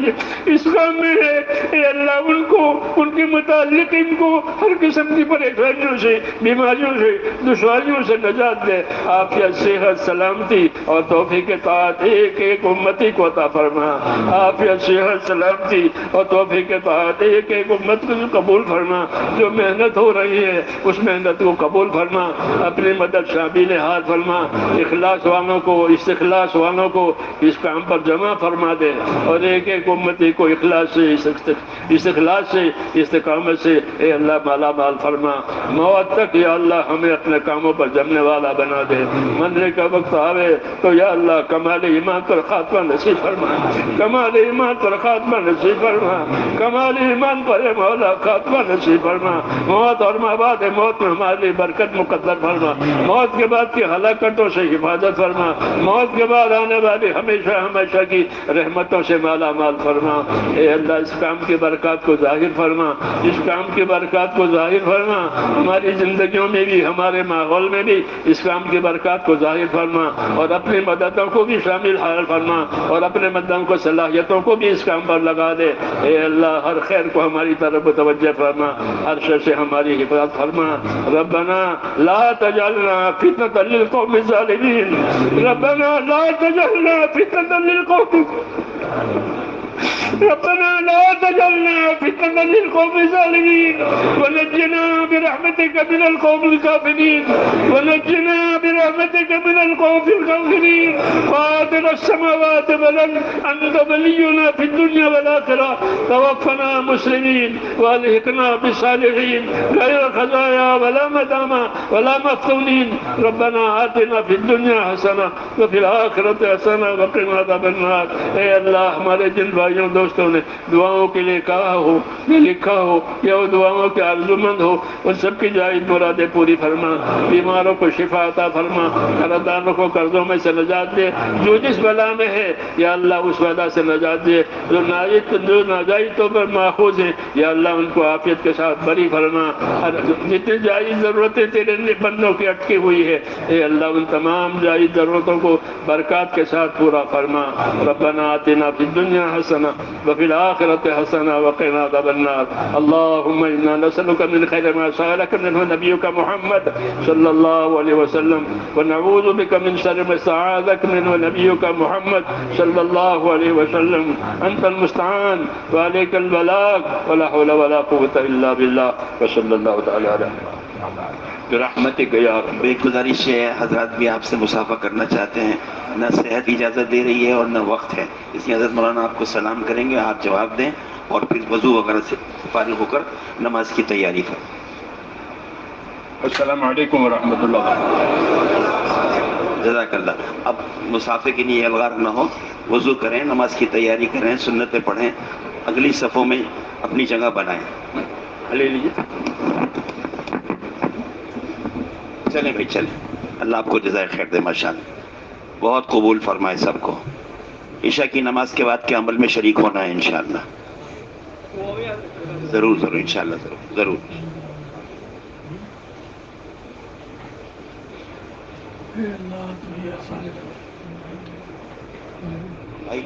اس کام میں ہے اے اللہ ان کے متعلق ان کو ہر قسم کی پریشانیوں سے، بیماریوں سے، دشواریوں سے نجات دے، عافیت صحت سلامتی اور توفیق طاعت ایک ایک امتی کو عطا فرما، عافیت صحت سلامتی اور توفیق طاعت ایک ایک امت کو قبول فرما، جو محنت ہو رہی ہے اس محنت کو قبول فرما، اپنی مدد شامل حال فرما، اخلاص والوں کو استخلاص والوں کو اس کام پر جمع فرما دے، اور ایک ایک امتی کو اخلاص سے استخلاص سے استقامت سے اے اللہ مالا مال فرما، موت تک یا اللہ ہمیں اپنے کاموں پر جمنے والا بنا دے، مرنے کا وقت آوے تو یا اللہ کمال ایمان پر خاتمہ نصیب فرما، کمال ایمان پر خاتمہ نصیب فرما، کمال ایمان پر اے مولا خاتمہ نصیب فرما، موت اور ما بعد موت میں ہماری برکت مقدر فرما، موت کے بعد کی ہلاکتوں سے حفاظت فرما، موت کے بعد آنے والی ہمیشہ ہمیشہ کی رحمتوں سے مالا مال فرما، اے اللہ اس کام کی برکات کو ظاہر فرما، اس کام کی برکات کو ظاہر فرما، ہماری زندگیوں میں بھی ہمارے ماحول میں بھی اس کام کی برکات کو ظاہر فرما، اور اپنی مددوں کو بھی شامل حال فرما، اور اپنے مددوں کو صلاحیتوں کو بھی اس کام پر لگا دے، اے اللہ ہر خیر کو ہماری طرف متوجہ فرما، ہر شر سے ہماری حفاظت فرما، ربنا لا تجعلنا فتنة للقوم الظالمين، ربنا لا تجعلنا فتنة للقوم ربنا لا تجعلنا فتنة للقوم الظالمين، ونجنا برحمتك من القوم الكافرين، ونجنا برحمتك من القوم الكافرين، فاطر السماوات والأرض أنت ولينا في الدنيا والآخرة، توفنا مسلمين والحقنا بالصالحين غير خزايا ولا مدامى ولا مفتونين، ربنا آتنا في الدنيا حسنة وفي الآخرة حسنة وقنا عذاب النار۔ اے اللہ ہمارے جن بھائیوں دوستوں نے دعاؤں کے لیے کہا ہو یا لکھا ہو یا وہ دعاؤں کے آرزومند ہو ان سب کی جائز مرادیں پوری فرما، بیماروں کو شفا عطا فرما، قرضداروں کو قرضوں میں سے نجات دے، جو جس بلا میں ہے یا اللہ اس بلا سے نجات دے، جو ناجائز طور پر ماخوذ ہیں یا اللہ ان کو عافیت کے ساتھ بری فرما، جتنی جائز ضرورتیں تیرے بندوں کی اٹکی ہوئی ہے اے اللہ ان تمام جائز ضرورتوں کو برکات کے ساتھ پورا فرما، ربنا آتنا فی الدنیا حسنہ وفي الآخرة حسنة وقنا عذاب النار اللهم إنا نسألك من خير ما سألك منه نبيك محمد صلى الله عليه وسلم ونعوذ بك من شر ما استعاذك منه نبيك محمد صلى الله عليه وسلم أنت المستعان وعليك البلاغ ولا حول ولا قوة إلا بالله وصلى الله تعالى على برحمتك يا رب.
ایک گزارش ہے، حضرات بھی آپ سے مصافحہ کرنا چاہتے ہیں، نہ صحت اجازت دے رہی ہے اور نہ وقت ہے، اس لیے حضرت مولانا آپ کو سلام کریں گے، آپ جواب دیں اور پھر وضو وغیرہ سے فارغ ہو کر نماز کی تیاری کریں.
السلام علیکم ورحمۃ اللہ.
جزاک اللہ. اب مسافر کے لیے الغار نہ ہو، وضو کریں، نماز کی تیاری کریں، سنتیں پڑھیں، اگلی صفوں میں اپنی جگہ بنائیں.
لے لیجیے.
چلیں بھائی چلیں. اللہ آپ کو جزائے خیر دے. ماشاء اللہ بہت قبول فرمائے سب کو. عشاء کی نماز کے بعد کے عمل میں شریک ہونا ہے انشاءاللہ. ضرور ضرور انشاءاللہ ضرور ضرور. بھائی